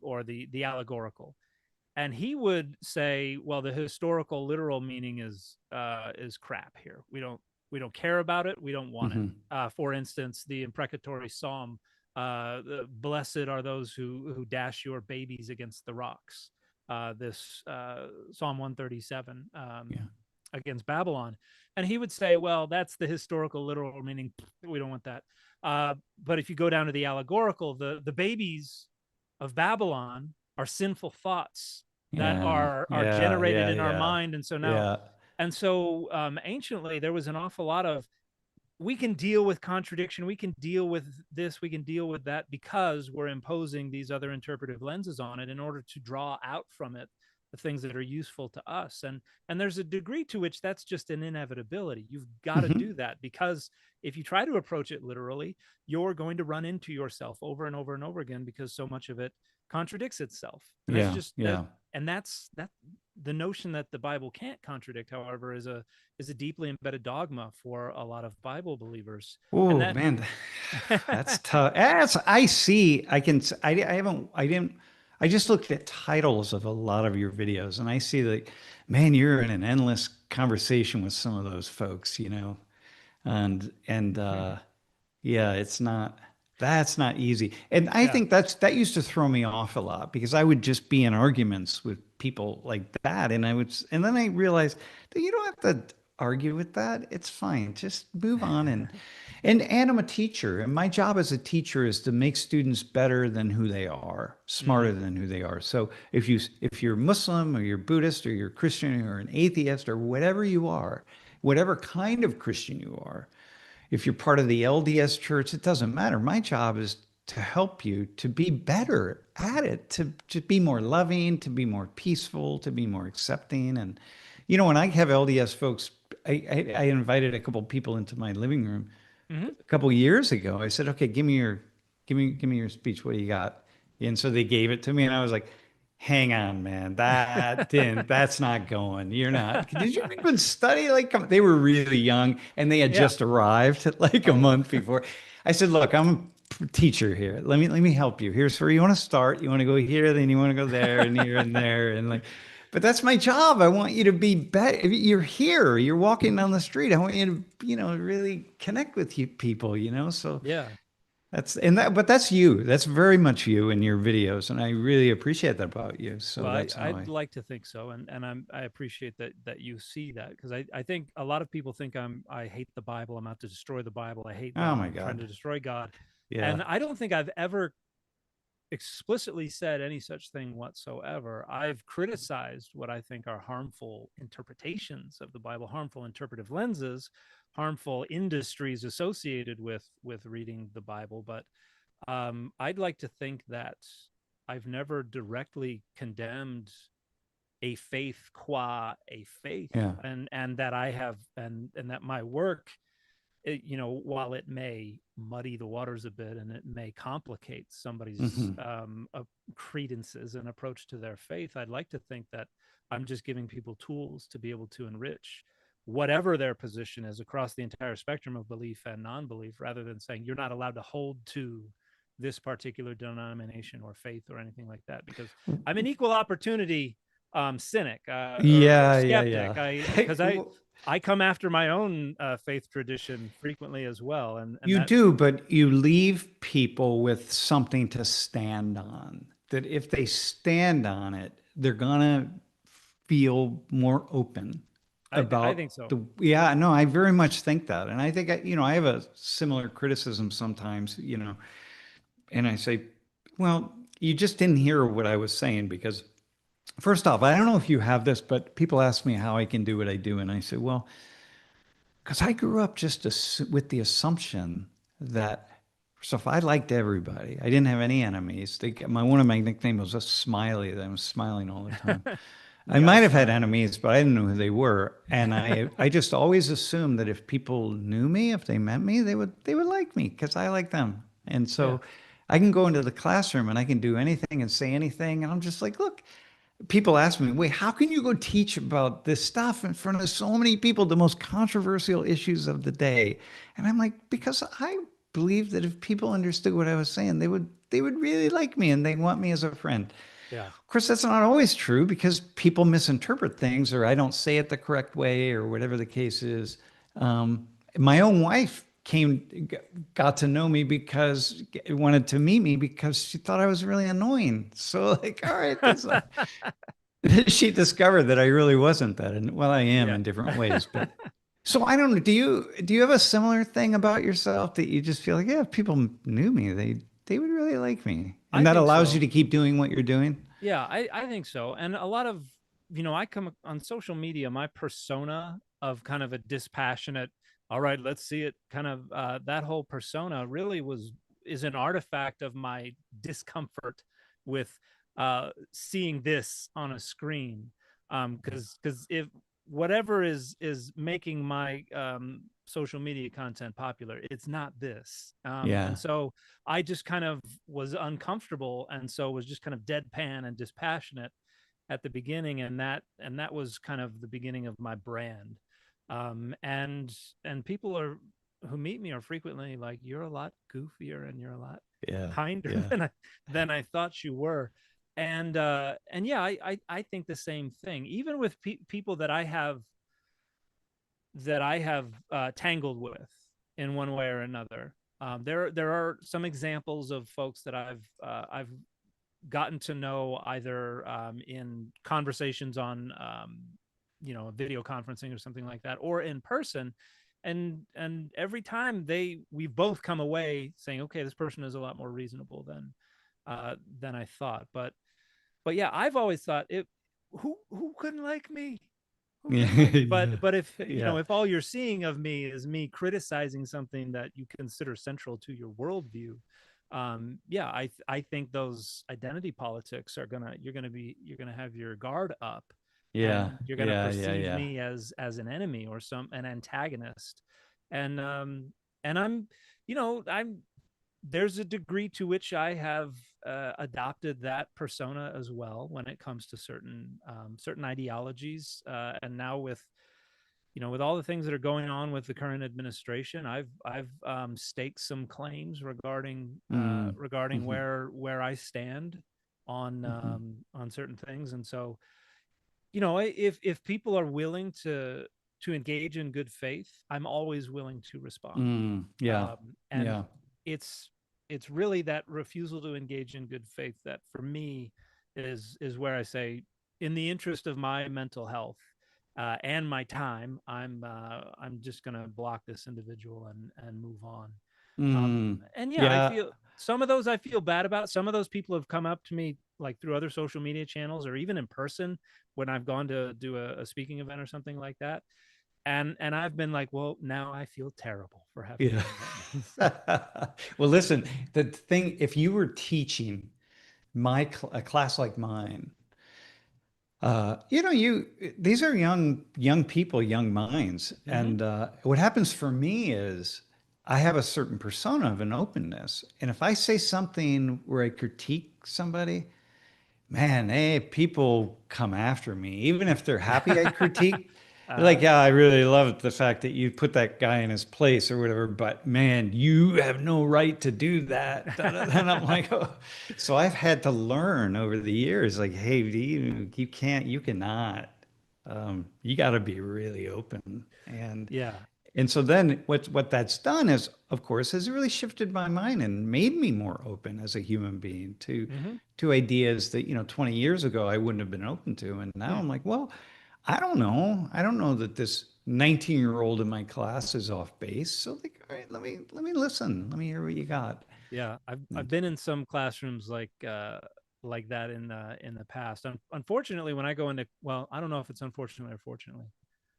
[SPEAKER 2] or the allegorical. And he would say, well, the historical literal meaning is crap here. We don't care about it. We don't want it. For instance, the imprecatory psalm, blessed are those who dash your babies against the rocks. This Psalm 137 against Babylon. And he would say, well, that's the historical literal meaning. We don't want that. But if you go down to the allegorical, the babies of Babylon are sinful thoughts that are generated in our mind. And so now, anciently, there was an awful lot of, we can deal with contradiction, we can deal with this, we can deal with that, because we're imposing these other interpretive lenses on it in order to draw out from it the things that are useful to us. And there's a degree to which that's just an inevitability. You've got to do that, because if you try to approach it literally, you're going to run into yourself over and over and over again, because so much of it contradicts itself. And that's just and that's the notion that the Bible can't contradict, however, is a deeply embedded dogma for a lot of Bible believers.
[SPEAKER 1] Oh man, that's tough. I see. I just looked at titles of a lot of your videos, and I see that, man, you're in an endless conversation with some of those folks, and that's not easy. And I think that used to throw me off a lot, because I would just be in arguments with people like that. And then I realized that you don't have to argue with that. It's fine. Just move on. And I'm a teacher, and my job as a teacher is to make students better than who they are, smarter than who they are. So if you're Muslim, or you're Buddhist, or you're Christian, or an atheist, or whatever you are, whatever kind of Christian you are, if you're part of the LDS church, it doesn't matter. My job is to help you to be better at it, to be more loving, to be more peaceful, to be more accepting. And, when I have LDS folks, I invited a couple people into my living room a couple of years ago. I said, okay, give me your speech. What do you got? And so they gave it to me, and I was like, hang on, man, that's not going. You're not. Did you even study? Like, they were really young, and they had just arrived like a month before. I said, look, I'm a teacher here. Let me help you. Here's where you want to start. You want to go here, then you want to go there, and here and there, and like. But that's my job. I want you to be better. You're here. You're walking down the street. I want you to, really connect with people. So but that's you. That's very much you in your videos, and I really appreciate that about you. So
[SPEAKER 2] well, I'd like to think so, and I appreciate that you see that, because I think a lot of people think I hate the Bible. I'm out to destroy the Bible. I hate God.
[SPEAKER 1] Oh my God.
[SPEAKER 2] I'm trying to destroy God.
[SPEAKER 1] Yeah.
[SPEAKER 2] And I don't think I've ever explicitly said any such thing whatsoever. I've criticized what I think are harmful interpretations of the Bible, harmful interpretive lenses, harmful industries associated with reading the Bible. But I'd like to think that I've never directly condemned a faith qua a faith, and that I have, and that my work, while it may muddy the waters a bit, and it may complicate somebody's credences and approach to their faith, I'd like to think that I'm just giving people tools to be able to enrich whatever their position is across the entire spectrum of belief and non-belief, rather than saying you're not allowed to hold to this particular denomination or faith or anything like that, because I'm an equal opportunity cynic or
[SPEAKER 1] Yeah, yeah,
[SPEAKER 2] skeptic.
[SPEAKER 1] yeah.
[SPEAKER 2] Because I come after my own faith tradition frequently as well, and
[SPEAKER 1] You
[SPEAKER 2] that
[SPEAKER 1] do, but you leave people with something to stand on. That if they stand on it, they're gonna feel more open
[SPEAKER 2] I
[SPEAKER 1] about
[SPEAKER 2] think so.
[SPEAKER 1] yeah, no, I very much think that. And I think I have a similar criticism sometimes, and I say, well, you just didn't hear what I was saying because first off, I don't know if you have this, but people ask me how I can do what I do. And I say, well, because I grew up just with the assumption that, so if I liked everybody, I didn't have any enemies. One of my nicknames was a smiley, that I was smiling all the time.
[SPEAKER 2] You
[SPEAKER 1] I
[SPEAKER 2] got
[SPEAKER 1] might
[SPEAKER 2] a
[SPEAKER 1] have had
[SPEAKER 2] smile.
[SPEAKER 1] enemies, but I didn't know who they were. And I just always assumed that if people knew me, if they met me, they would like me because I like them. And
[SPEAKER 2] Yeah.
[SPEAKER 1] so I can go into the classroom and I can do anything and say anything. And I'm just like, look, people ask me, wait, how can you go teach about this stuff in front of so many people, the most controversial issues of the day? And I'm like, because I believe that if people understood what I was saying, they would really like me and they want me as a friend.
[SPEAKER 2] Yeah.
[SPEAKER 1] Of course, that's not always true because people misinterpret things or I don't say it the correct way or whatever the case is. My own wife got to know me because wanted to meet me because she thought I was really annoying. So like, all right, that's she discovered that I really wasn't that. And well, I am
[SPEAKER 2] Yeah.
[SPEAKER 1] in different ways, but so I don't know. Do you have a similar thing about yourself that you just feel like, yeah, if people knew me, they would really like me.
[SPEAKER 2] I
[SPEAKER 1] And that
[SPEAKER 2] think
[SPEAKER 1] allows you
[SPEAKER 2] so.
[SPEAKER 1] to keep doing what you're doing?
[SPEAKER 2] Yeah, I think so. And a lot of, I come on social media, my persona of kind of a dispassionate, all right, let's see it kind of that whole persona really is an artifact of my discomfort with seeing this on a screen. Because if whatever is making my social media content popular, it's not this. And
[SPEAKER 1] Yeah.
[SPEAKER 2] so I just kind of was uncomfortable, and so was just kind of deadpan and dispassionate at the beginning, and that was kind of the beginning of my brand. And people who meet me are frequently like, "You're a lot goofier and you're a lot
[SPEAKER 1] Yeah.
[SPEAKER 2] kinder
[SPEAKER 1] Yeah.
[SPEAKER 2] than I thought you were." And yeah, I think the same thing. Even with people that I have tangled with in one way or another. There are some examples of folks that I've gotten to know either in conversations on video conferencing or something like that, or in person, and every time we've both come away saying, okay, this person is a lot more reasonable than I thought. But yeah, I've always thought it. Who couldn't like me? Who couldn't like me?
[SPEAKER 1] Yeah.
[SPEAKER 2] But if
[SPEAKER 1] Yeah.
[SPEAKER 2] if all you're seeing of me is me criticizing something that you consider central to your worldview, yeah, I think those identity politics you're gonna have your guard up,
[SPEAKER 1] Yeah.
[SPEAKER 2] and you're gonna
[SPEAKER 1] Yeah.
[SPEAKER 2] perceive
[SPEAKER 1] Yeah.
[SPEAKER 2] me as an enemy or an antagonist, and I'm there's a degree to which I have adopted that persona as well when it comes to certain ideologies. And now with all the things that are going on with the current administration, I've staked some claims regarding
[SPEAKER 1] Mm.
[SPEAKER 2] regarding
[SPEAKER 1] Hmm.
[SPEAKER 2] where I stand
[SPEAKER 1] Hmm.
[SPEAKER 2] on certain things. And so if people are willing to engage in good faith, I'm always willing to respond.
[SPEAKER 1] Mm. Yeah.
[SPEAKER 2] And
[SPEAKER 1] Yeah.
[SPEAKER 2] it's really that refusal to engage in good faith that for me is where I say, in the interest of my mental health and my time, I'm just gonna block this individual and move on.
[SPEAKER 1] Mm.
[SPEAKER 2] And yeah, I
[SPEAKER 1] Yeah.
[SPEAKER 2] feel some of those I feel bad about. Some of those people have come up to me like through other social media channels or even in person when I've gone to do a speaking event or something like that. And I've been like, well, now I feel terrible for having
[SPEAKER 1] Yeah.
[SPEAKER 2] done that.
[SPEAKER 1] Well, listen, the thing, if you were teaching a class like mine, these are young people, young minds.
[SPEAKER 2] Hmm.
[SPEAKER 1] And what happens for me is I have a certain persona of an openness. And if I say something where I critique somebody, man, people come after me, even if they're happy I critique. Like, yeah, I really loved the fact that you put that guy in his place or whatever, but man, you have no right to do that. And I'm like, oh. So I've had to learn over the years, like, hey, you can't, you cannot. You got to be really open.
[SPEAKER 2] Yeah.
[SPEAKER 1] And so then what that's done is, of course, has really shifted my mind and made me more open as a human being
[SPEAKER 2] Hmm.
[SPEAKER 1] to ideas that, 20 years ago I wouldn't have been open to. And now I'm like, well, I don't know. I don't know that this 19-year-old in my class is off base. So like, all right, let me listen. Let me hear what you got.
[SPEAKER 2] Yeah, I've been in some classrooms like that in the past. Unfortunately, when I go into, well, I don't know if it's unfortunately or fortunately,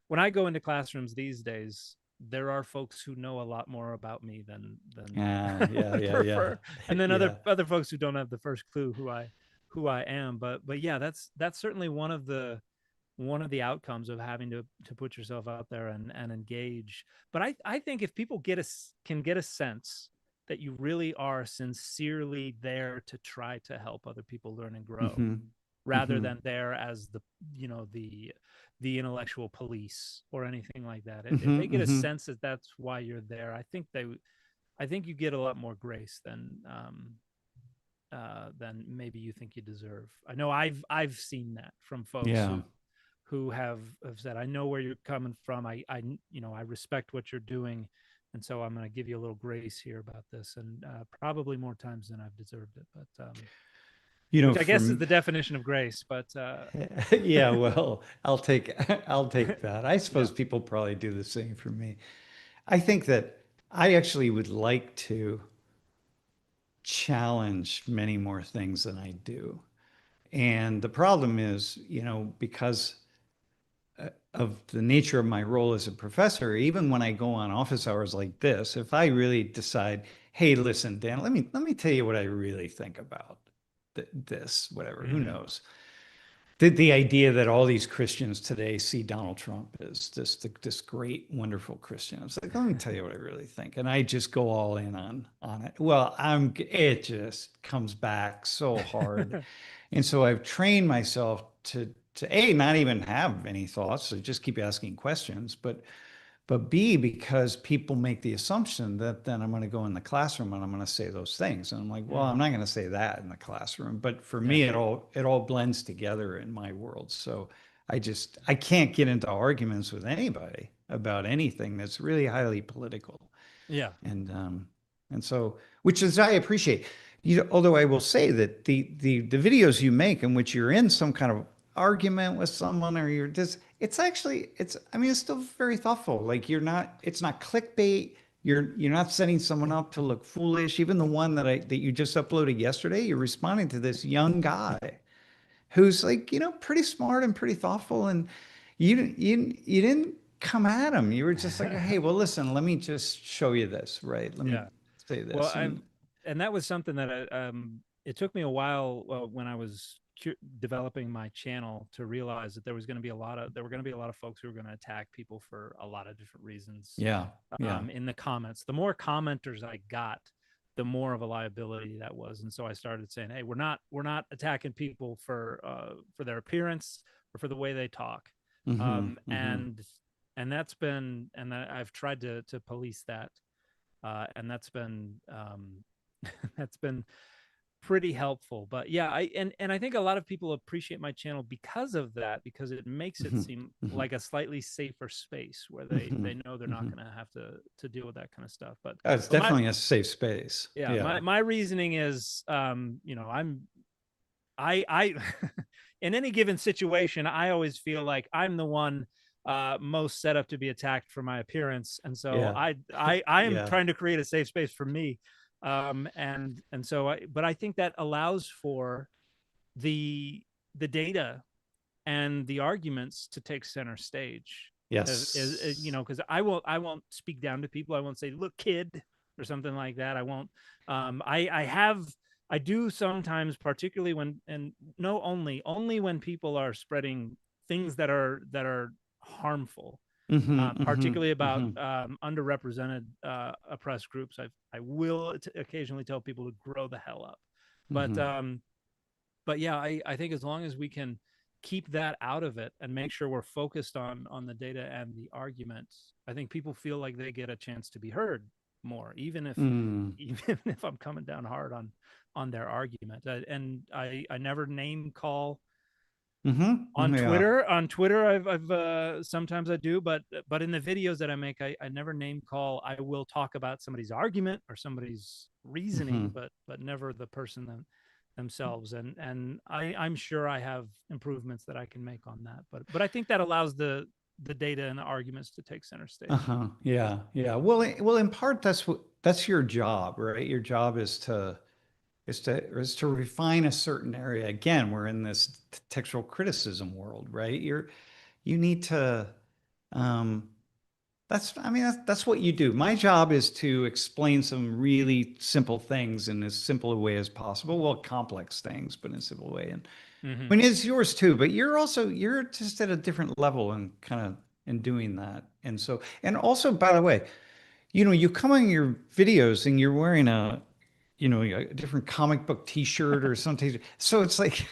[SPEAKER 2] when I go into classrooms these days, there are folks who know a lot more about me than
[SPEAKER 1] Yeah,
[SPEAKER 2] I
[SPEAKER 1] yeah, yeah.
[SPEAKER 2] prefer, and then
[SPEAKER 1] Yeah.
[SPEAKER 2] other folks who don't have the first clue who I am. But yeah, that's certainly one of the outcomes of having to put yourself out there and engage. But I think if people can get a sense that you really are sincerely there to try to help other people learn and grow,
[SPEAKER 1] Hmm.
[SPEAKER 2] rather
[SPEAKER 1] Hmm.
[SPEAKER 2] than there as the intellectual police or anything like that. If
[SPEAKER 1] Hmm.
[SPEAKER 2] they get a
[SPEAKER 1] Hmm.
[SPEAKER 2] sense that that's why you're there, I think you get a lot more grace than maybe you think you deserve. I know I've seen that from folks
[SPEAKER 1] Yeah.
[SPEAKER 2] who have said, I know where you're coming from. I respect what you're doing. And so I'm going to give you a little grace here about this, and probably more times than I've deserved it. But which I guess is
[SPEAKER 1] From
[SPEAKER 2] the definition of grace. But
[SPEAKER 1] yeah, well, I'll take that. I
[SPEAKER 2] yeah,
[SPEAKER 1] suppose people probably do the same for me. I think that I actually would like to challenge many more things than I do. And the problem is, because of the nature of my role as a professor, even when I go on office hours like this, if I really decide, hey, listen, Dan, let me tell you what I really think about this, whatever, who
[SPEAKER 2] mm-hmm.
[SPEAKER 1] knows? The idea that all these Christians today see Donald Trump as this great, wonderful Christian. It's like, let me tell you what I really think. And I just go all in on it. Well, it just comes back so hard. And so I've trained myself to A, not even have any thoughts, so just keep asking questions, but B, because people make the assumption that then I'm going to go in the classroom and I'm going to say those things. And I'm like, well, I'm
[SPEAKER 2] Mm-hmm.
[SPEAKER 1] not going to say that in the classroom. But for
[SPEAKER 2] Yeah,
[SPEAKER 1] me, it all blends together in my world. So I can't get into arguments with anybody about anything that's really highly political.
[SPEAKER 2] yeah,
[SPEAKER 1] And and so, which is I appreciate. Although I will say that the videos you make in which you're in some kind of argument with someone or you're just it's actually it's I mean it's still very thoughtful. Like it's not clickbait. You're not setting someone up to look foolish. Even the one that you just uploaded yesterday, you're responding to this young guy who's like, pretty smart and pretty thoughtful. And you didn't come at him. You were just like, hey, well, listen, let me just show you this, right? Let me
[SPEAKER 2] yeah.
[SPEAKER 1] say
[SPEAKER 2] Well,
[SPEAKER 1] this.
[SPEAKER 2] I've and that was something that it took me a while when I was developing my channel to realize that there were going to be a lot of folks who were going to attack people for a lot of different reasons
[SPEAKER 1] Yeah, yeah.
[SPEAKER 2] in the comments. The more commenters I got, the more of a liability that was. And so I started saying, hey, we're not attacking people for their appearance or for the way they talk.
[SPEAKER 1] Hmm.
[SPEAKER 2] um
[SPEAKER 1] Hmm.
[SPEAKER 2] and and I've tried to police that, and that's been that's been pretty helpful. But yeah, and I think a lot of people appreciate my channel because of that, because it makes it
[SPEAKER 1] Hmm.
[SPEAKER 2] seem
[SPEAKER 1] Hmm.
[SPEAKER 2] like a slightly safer space where
[SPEAKER 1] Hmm.
[SPEAKER 2] they know they're not
[SPEAKER 1] Hmm.
[SPEAKER 2] going to have to deal with that kind of stuff. But
[SPEAKER 1] Oh, it's
[SPEAKER 2] but my
[SPEAKER 1] definitely a safe space.
[SPEAKER 2] yeah,
[SPEAKER 1] Yeah.
[SPEAKER 2] my reasoning is, I in any given situation, I always feel like I'm the one most set up to be attacked for my appearance, and so
[SPEAKER 1] Yeah.
[SPEAKER 2] I am
[SPEAKER 1] Yeah.
[SPEAKER 2] trying to create a safe space for me. And so but I think that allows for the data and the arguments to take center stage.
[SPEAKER 1] Yes.
[SPEAKER 2] Because I won't speak down to people. I won't say, look, kid, or something like that. I won't. I do sometimes, particularly when, and no, only when people are spreading things that are harmful,
[SPEAKER 1] Hmm. Hmm.
[SPEAKER 2] particularly about
[SPEAKER 1] Hmm.
[SPEAKER 2] underrepresented oppressed groups. I will occasionally tell people to grow the hell up. But
[SPEAKER 1] Hmm.
[SPEAKER 2] but yeah, I think as long as we can keep that out of it and make sure we're focused on the data and the argument, I think people feel like they get a chance to be heard more, even if even if I'm coming down hard on their argument. And I never name call on
[SPEAKER 1] Yeah.
[SPEAKER 2] Twitter. On Twitter, I've sometimes I do, but in the videos that I make, I never name call. I will talk about somebody's argument or somebody's reasoning, but never the person themselves. And I'm sure I have improvements that I can make on that. But I think that allows the data and the arguments to take center stage.
[SPEAKER 1] Yeah. Yeah. Well, in part, that's your job, right? Your job is to refine a certain area. Again, we're in this textual criticism world, right? You need to, um, that's what you do. My job is to explain some really simple things in as simple a way as possible. Well, complex things, but in a simple way. And I mean, it's yours too, but you're just at a different level and kind of in doing that. And so, and also, by the way, you come on your videos and you're wearing a different comic book T-shirt or something. So it's like,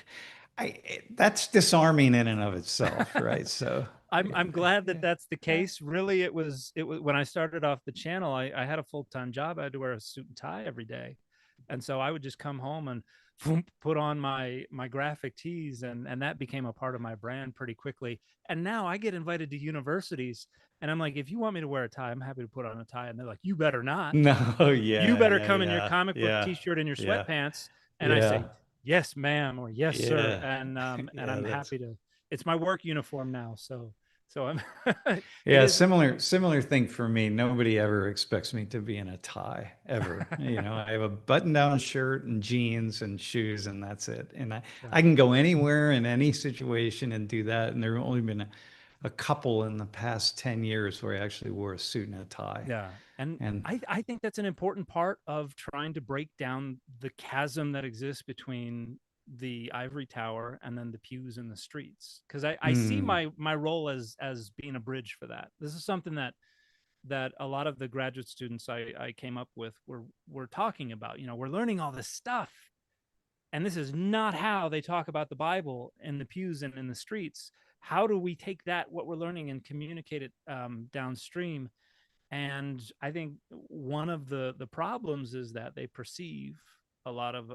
[SPEAKER 1] that's disarming in and of itself, right? So
[SPEAKER 2] I'm glad that that's the case. Really, it was when I started off the channel, I had a full-time job. I had to wear a suit and tie every day, and so I would just come home and put on my graphic tees, and that became a part of my brand pretty quickly. And now I get invited to universities, and I'm like, if you want me to wear a tie, I'm happy to put on a tie. And they're like, you better not.
[SPEAKER 1] no,
[SPEAKER 2] You
[SPEAKER 1] yeah,
[SPEAKER 2] better
[SPEAKER 1] yeah,
[SPEAKER 2] come in your
[SPEAKER 1] yeah,
[SPEAKER 2] comic book
[SPEAKER 1] yeah,
[SPEAKER 2] T-shirt and your
[SPEAKER 1] yeah,
[SPEAKER 2] sweatpants. And I
[SPEAKER 1] yeah,
[SPEAKER 2] say, yes, ma'am, or yes, sir.
[SPEAKER 1] yeah,
[SPEAKER 2] And
[SPEAKER 1] yeah.
[SPEAKER 2] I'm
[SPEAKER 1] That's
[SPEAKER 2] happy to. It's my work uniform now, so I'm. It
[SPEAKER 1] yeah.
[SPEAKER 2] is.
[SPEAKER 1] Similar thing for me. Nobody ever expects me to be in a tie ever. I have a button-down shirt and jeans and shoes, and that's it. And I
[SPEAKER 2] Right.
[SPEAKER 1] can go anywhere in any situation and do that. And there have only been a couple in the past 10 years where I actually wore a suit and a tie.
[SPEAKER 2] Yeah. And
[SPEAKER 1] And
[SPEAKER 2] I think that's an important part of trying to break down the chasm that exists between the ivory tower and then the pews in the streets. Because I see
[SPEAKER 1] mm,
[SPEAKER 2] my role as being a bridge for that. This is something that a lot of the graduate students I came up with were talking about. We're learning all this stuff. And this is not how they talk about the Bible in the pews and in the streets. How do we take that, what we're learning, and communicate it downstream? And I think one of the problems is that they perceive a lot of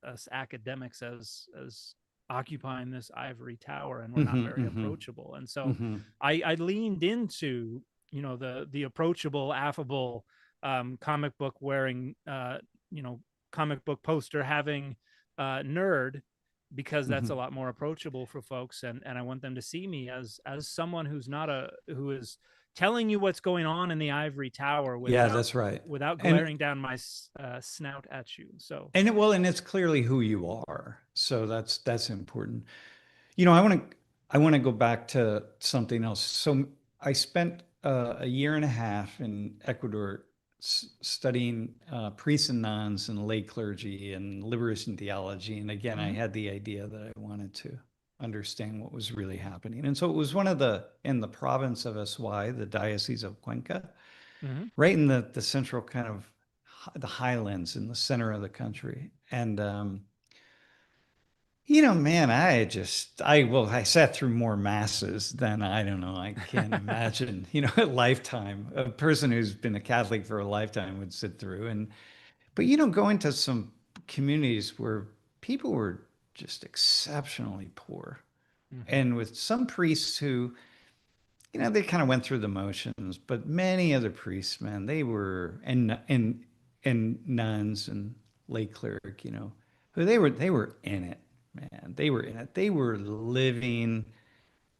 [SPEAKER 2] us academics as occupying this ivory tower, and we're not very approachable. And so I leaned into the approachable, affable, comic book wearing comic book poster having nerd, because that's a lot more approachable for folks, and I want them to see me as someone who is telling you what's going on in the ivory tower
[SPEAKER 1] yeah,
[SPEAKER 2] without
[SPEAKER 1] that's right. And
[SPEAKER 2] glaring down my snout at you. So
[SPEAKER 1] and it's clearly who you are. So that's important. I want to go back to something else. So I spent a year and a half in Ecuador studying priests and nuns and lay clergy and liberation theology. And again, I had the idea that I wanted to understand what was really happening. And so it was in the province of Aswai, the Diocese of Cuenca, right in the central kind of the highlands in the center of the country. And man, I sat through more masses than I don't know, I can't imagine, a lifetime. A person who's been a Catholic for a lifetime would sit through. But going to some communities where people were just exceptionally poor. And with some priests who, they kind of went through the motions, but many other priests, man, they were, and nuns and lay cleric, who they were in it, man. They were in it. They were living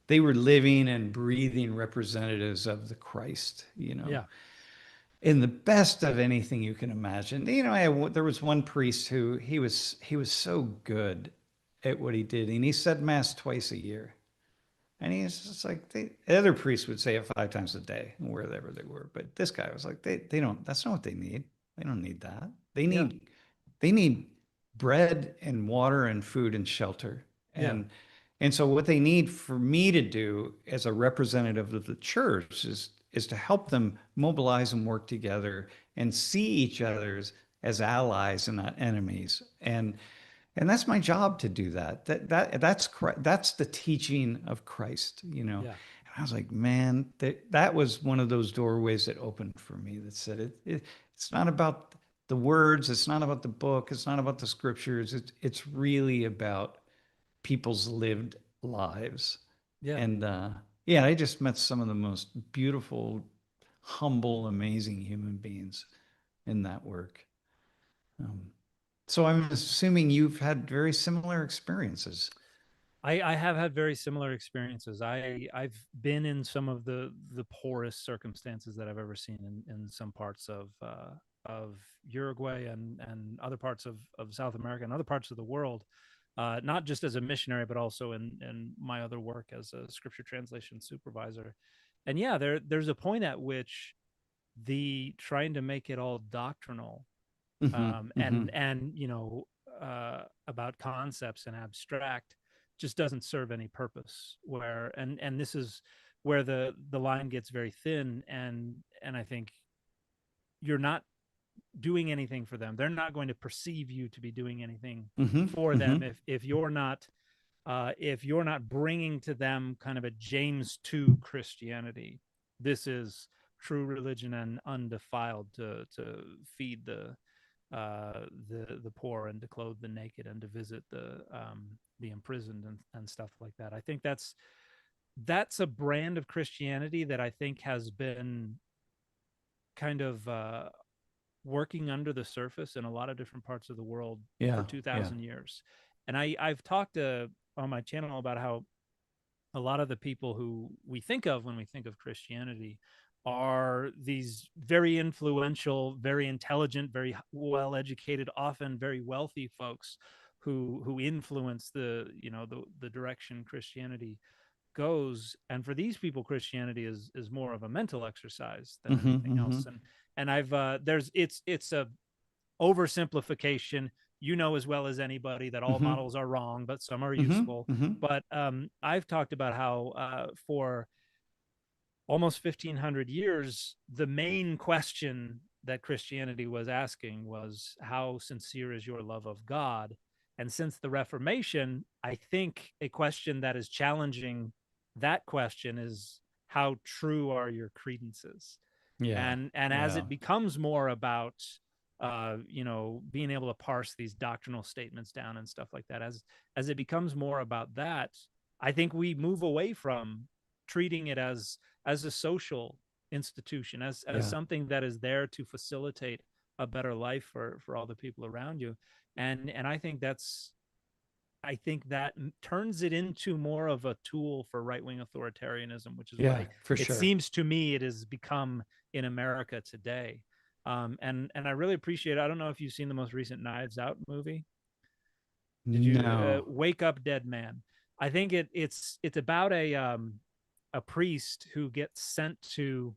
[SPEAKER 1] and breathing representatives of the Christ,
[SPEAKER 2] yeah,
[SPEAKER 1] in the best of anything you can imagine. There was one priest who he was so good at what he did, and he said mass twice a year. And he's just like, the other priests would say it 5 times a day, wherever they were. But this guy was like, they don't, that's not what they need. They don't need that. They
[SPEAKER 2] yeah,
[SPEAKER 1] need, they need bread and water and food and shelter.
[SPEAKER 2] yeah,
[SPEAKER 1] And so what they need for me to do as a representative of the church is to help them mobilize and work together and see each other's as allies and not enemies. And that's my job to do that. That's the teaching of Christ, you know.
[SPEAKER 2] Yeah.
[SPEAKER 1] And I was like, man, that was one of those doorways that opened for me that said it's not about the words, it's not about the book, it's not about the scriptures. It's really about people's lived lives.
[SPEAKER 2] Yeah.
[SPEAKER 1] And yeah, I just met some of the most beautiful, humble, amazing human beings in that work. Um, so I'm assuming you've had very similar experiences.
[SPEAKER 2] I have had very similar experiences. I've been in some of the poorest circumstances that I've ever seen in some parts of Uruguay and other parts of South America and other parts of the world, not just as a missionary, but also in my other work as a scripture translation supervisor. And yeah, there's a point at which the trying to make it all doctrinal,
[SPEAKER 1] Hmm. Hmm.
[SPEAKER 2] and about concepts and abstract just doesn't serve any purpose, where and this is where the line gets very thin, and I think you're not doing anything for them. They're not going to perceive you to be doing anything
[SPEAKER 1] Hmm.
[SPEAKER 2] for
[SPEAKER 1] Hmm.
[SPEAKER 2] them if you're not bringing to them kind of a James 2 Christianity. This is true religion and undefiled, to feed the poor and to clothe the naked and to visit the imprisoned and stuff like that. I think that's a brand of Christianity that I think has been kind of working under the surface in a lot of different parts of the world for
[SPEAKER 1] Yeah. Yeah.
[SPEAKER 2] 2,000 years. And I've talked on my channel about how a lot of the people who we think of when we think of Christianity are these very influential, very intelligent, very well educated, often very wealthy folks who influence the direction Christianity goes. And for these people, Christianity is more of a mental exercise than
[SPEAKER 1] Hmm.
[SPEAKER 2] anything
[SPEAKER 1] Hmm.
[SPEAKER 2] else. And I've there's it's a oversimplification. You know as well as anybody that all
[SPEAKER 1] Hmm.
[SPEAKER 2] models are wrong, but some are
[SPEAKER 1] Hmm.
[SPEAKER 2] useful.
[SPEAKER 1] Hmm.
[SPEAKER 2] But I've talked about how for almost 1,500 years, the main question that Christianity was asking was, how sincere is your love of God? And since the Reformation, I think a question that is challenging that question is, how true are your credences?
[SPEAKER 1] Yeah.
[SPEAKER 2] And as
[SPEAKER 1] Yeah.
[SPEAKER 2] it becomes more about being able to parse these doctrinal statements down and stuff like that, as it becomes more about that, I think we move away from treating it as a social institution, as
[SPEAKER 1] Yeah.
[SPEAKER 2] something that is there to facilitate a better life for all the people around you. And I think that turns it into more of a tool for right-wing authoritarianism, which is what
[SPEAKER 1] Yeah. For
[SPEAKER 2] it
[SPEAKER 1] sure.
[SPEAKER 2] seems to me it has become in America today. And I really appreciate it. I don't know if you've seen the most recent Knives Out movie. Did you
[SPEAKER 1] No.
[SPEAKER 2] Wake Up Dead Man? I think it's about a priest who gets sent to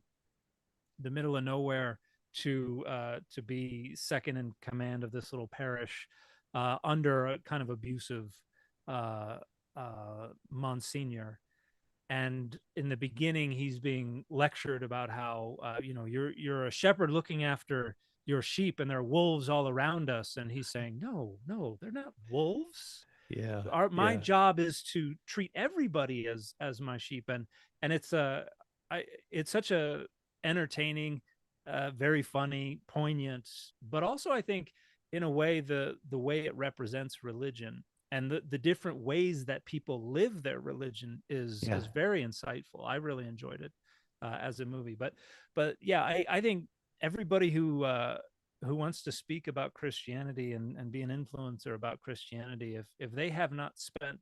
[SPEAKER 2] the middle of nowhere to be second in command of this little parish under a kind of abusive uh, Monsignor. And in the beginning, he's being lectured about how you're a shepherd looking after your sheep, and there are wolves all around us. And he's saying, no, no, they're not wolves.
[SPEAKER 1] Yeah.
[SPEAKER 2] My
[SPEAKER 1] Yeah.
[SPEAKER 2] job is to treat everybody as my sheep. And it's such a entertaining, very funny, poignant, but also I think in a way the way it represents religion and the different ways that people live their religion
[SPEAKER 1] Yeah.
[SPEAKER 2] is very insightful. I really enjoyed it as a movie. But yeah, I think everybody who wants to speak about Christianity and be an influencer about Christianity, if they have not spent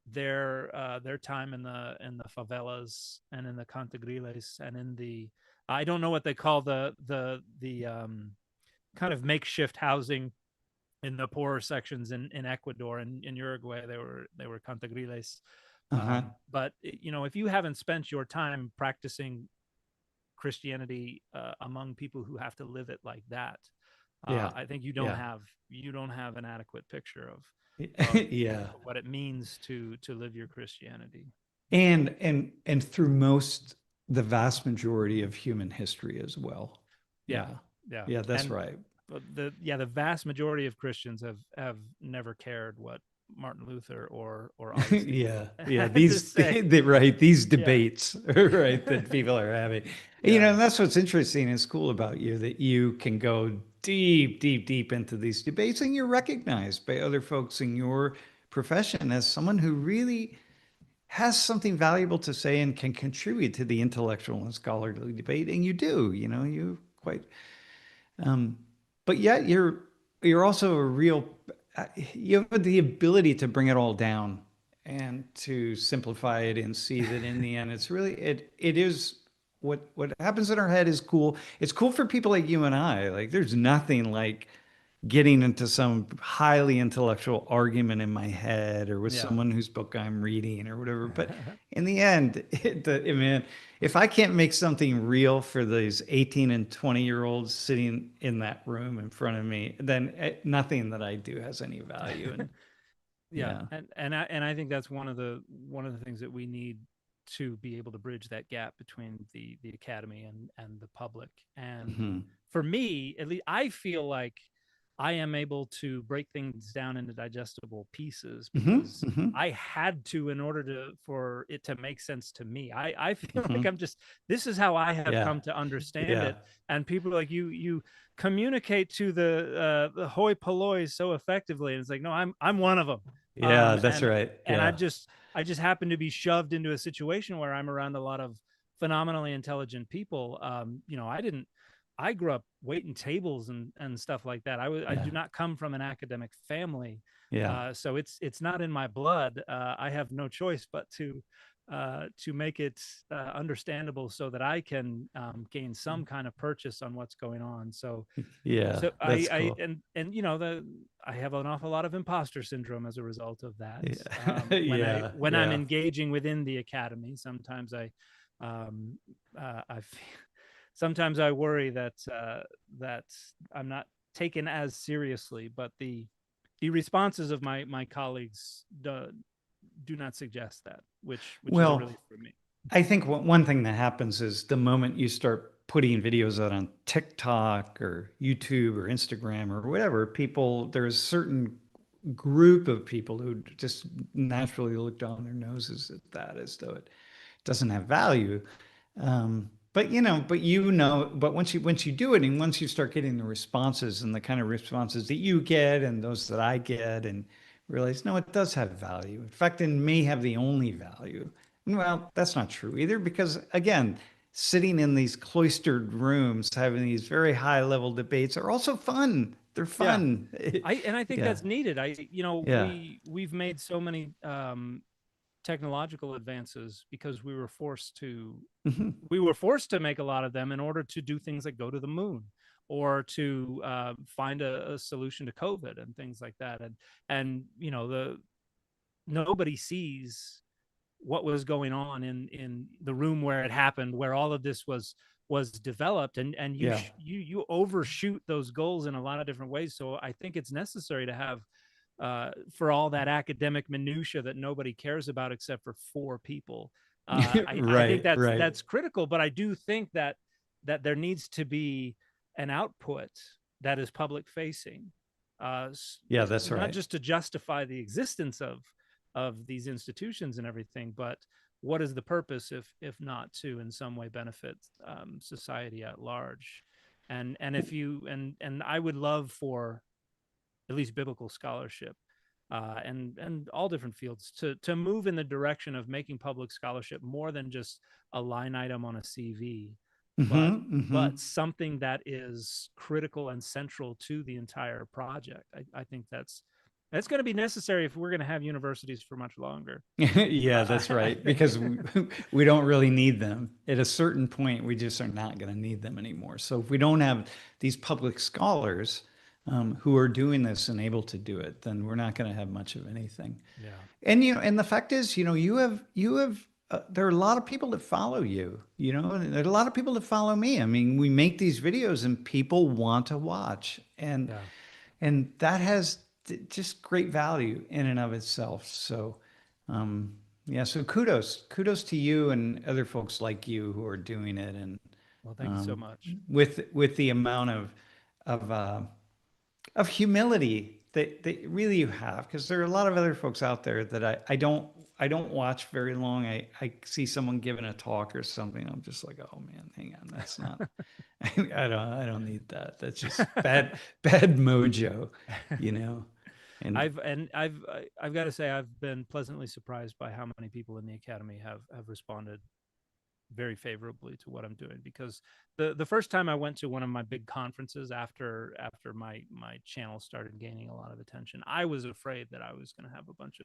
[SPEAKER 2] their time in the favelas and in the cantigriles and in the, I don't know what they call the kind of makeshift housing in the poorer sections in Ecuador and in Uruguay. They were cantigriles.
[SPEAKER 1] Uh-huh.
[SPEAKER 2] But if you haven't spent your time practicing Christianity among people who have to live it like that,
[SPEAKER 1] Yeah.
[SPEAKER 2] I think
[SPEAKER 1] Yeah.
[SPEAKER 2] you don't have an adequate picture of
[SPEAKER 1] Yeah.
[SPEAKER 2] what it means to live your Christianity.
[SPEAKER 1] And through the vast majority of human history as well.
[SPEAKER 2] Yeah,
[SPEAKER 1] Yeah.
[SPEAKER 2] yeah,
[SPEAKER 1] Yeah, that's
[SPEAKER 2] and
[SPEAKER 1] right.
[SPEAKER 2] the vast majority of Christians have never cared what Martin Luther or Augustine
[SPEAKER 1] Yeah, yeah.
[SPEAKER 2] had to say.
[SPEAKER 1] Right, these
[SPEAKER 2] Yeah.
[SPEAKER 1] debates, right, that people are having.
[SPEAKER 2] Yeah.
[SPEAKER 1] And that's what's interesting and cool about you, that you can go deep, deep, deep into these debates, and you're recognized by other folks in your profession as someone who really has something valuable to say and can contribute to the intellectual and scholarly debate. And you do, you quite um, but yet you're also a real you have the ability to bring it all down and to simplify it and see that in the end it's really it is what happens in our head is cool. It's cool for people like you and I. Like there's nothing like getting into some highly intellectual argument in my head or with
[SPEAKER 2] Yeah.
[SPEAKER 1] someone whose book I'm reading or whatever. But in the end, I mean, if I can't make something real for these 18 and 20-year-olds sitting in that room in front of me, then nothing that I do has any value. And
[SPEAKER 2] Yeah,
[SPEAKER 1] yeah.
[SPEAKER 2] and I think that's one of the things that we need to be able to bridge that gap between the academy and the public. And
[SPEAKER 1] Hmm.
[SPEAKER 2] for me, at least, I feel like I am able to break things down into digestible pieces
[SPEAKER 1] Hmm.
[SPEAKER 2] because
[SPEAKER 1] Hmm.
[SPEAKER 2] I had to in order for it to make sense to me. I feel
[SPEAKER 1] Hmm.
[SPEAKER 2] like this is how I have
[SPEAKER 1] Yeah.
[SPEAKER 2] come to understand
[SPEAKER 1] Yeah.
[SPEAKER 2] it. And people are like you communicate to the hoi polloi so effectively, and it's like, no, I'm one of them.
[SPEAKER 1] Yeah, that's
[SPEAKER 2] And
[SPEAKER 1] right.
[SPEAKER 2] and I
[SPEAKER 1] Yeah.
[SPEAKER 2] just I just happen to be shoved into a situation where I'm around a lot of phenomenally intelligent people. I grew up waiting tables and stuff like that. I
[SPEAKER 1] Yeah.
[SPEAKER 2] do not come from an academic family,
[SPEAKER 1] Yeah.
[SPEAKER 2] so it's not in my blood. I have no choice but to make it understandable so that I can gain some kind of purchase on what's going on. So
[SPEAKER 1] Yeah.
[SPEAKER 2] so
[SPEAKER 1] That's
[SPEAKER 2] I
[SPEAKER 1] cool.
[SPEAKER 2] and I have an awful lot of imposter syndrome as a result of that.
[SPEAKER 1] Yeah.
[SPEAKER 2] When I
[SPEAKER 1] Yeah.
[SPEAKER 2] when I'm
[SPEAKER 1] Yeah.
[SPEAKER 2] engaging within the academy, sometimes um, I sometimes I worry that I'm not taken as seriously, but the responses of my colleagues do not suggest that, which is a
[SPEAKER 1] Well,
[SPEAKER 2] relief for me.
[SPEAKER 1] I think one thing that happens is the moment you start putting videos out on TikTok or YouTube or Instagram or whatever, there's a certain group of people who just naturally look down their noses at that as though it doesn't have value. But once you do it, and once you start getting the responses and the kind of responses that you get and those that I get, and realize, no, it does have value. In fact, it may have the only value. Well, that's not true either, because again, sitting in these cloistered rooms, having these very high level debates are also fun. They're
[SPEAKER 2] Yeah,
[SPEAKER 1] fun.
[SPEAKER 2] I think
[SPEAKER 1] Yeah.
[SPEAKER 2] that's needed.
[SPEAKER 1] Yeah.
[SPEAKER 2] We've made so many technological advances because
[SPEAKER 1] Mhm.
[SPEAKER 2] we were forced to make a lot of them in order to do things like go to the moon or to find a solution to COVID and things like that. And the nobody sees what was going on in the room where it happened, where all of this was developed, and
[SPEAKER 1] Yeah.
[SPEAKER 2] you overshoot those goals in a lot of different ways. So I think it's necessary to have for all that academic minutia that nobody cares about except for four people. I think
[SPEAKER 1] Right. Right.
[SPEAKER 2] that's critical, but I do think that there needs to be an output that is public facing,
[SPEAKER 1] Yeah, that's
[SPEAKER 2] not
[SPEAKER 1] right.
[SPEAKER 2] just to justify the existence of these institutions and everything, but what is the purpose if not to in some way benefit society at large? And if you and I would love for at least biblical scholarship and all different fields to move in the direction of making public scholarship more than just a line item on a CV, but
[SPEAKER 1] Hmm. Hmm.
[SPEAKER 2] something that is critical and central to the entire project. I think that's going to be necessary if we're going to have universities for much longer.
[SPEAKER 1] Yeah, that's right. Because we don't really need them. At a certain point, we just are not going to need them anymore. So if we don't have these public scholars who are doing this and able to do it, then we're not going to have much of anything.
[SPEAKER 2] Yeah.
[SPEAKER 1] And the fact is, there are a lot of people that follow you, and there are a lot of people that follow me. I mean, we make these videos and people want to watch, and
[SPEAKER 2] Yeah.
[SPEAKER 1] that has just great value in and of itself. So, yeah. So kudos to you and other folks like you who are doing it, and
[SPEAKER 2] Well, thank you so
[SPEAKER 1] um,
[SPEAKER 2] much.
[SPEAKER 1] with the amount of of of humility that really you have, because there are a lot of other folks out there that I don't watch very long. I see someone giving a talk or something. I'm just like, oh man, hang on, that's not. I don't need that. That's just bad mojo, you know. And
[SPEAKER 2] I've got to say I've been pleasantly surprised by how many people in the academy have responded very favorably to what I'm doing, because the first time I went to one of my big conferences after my channel started gaining a lot of attention, I was afraid that I was going to have a bunch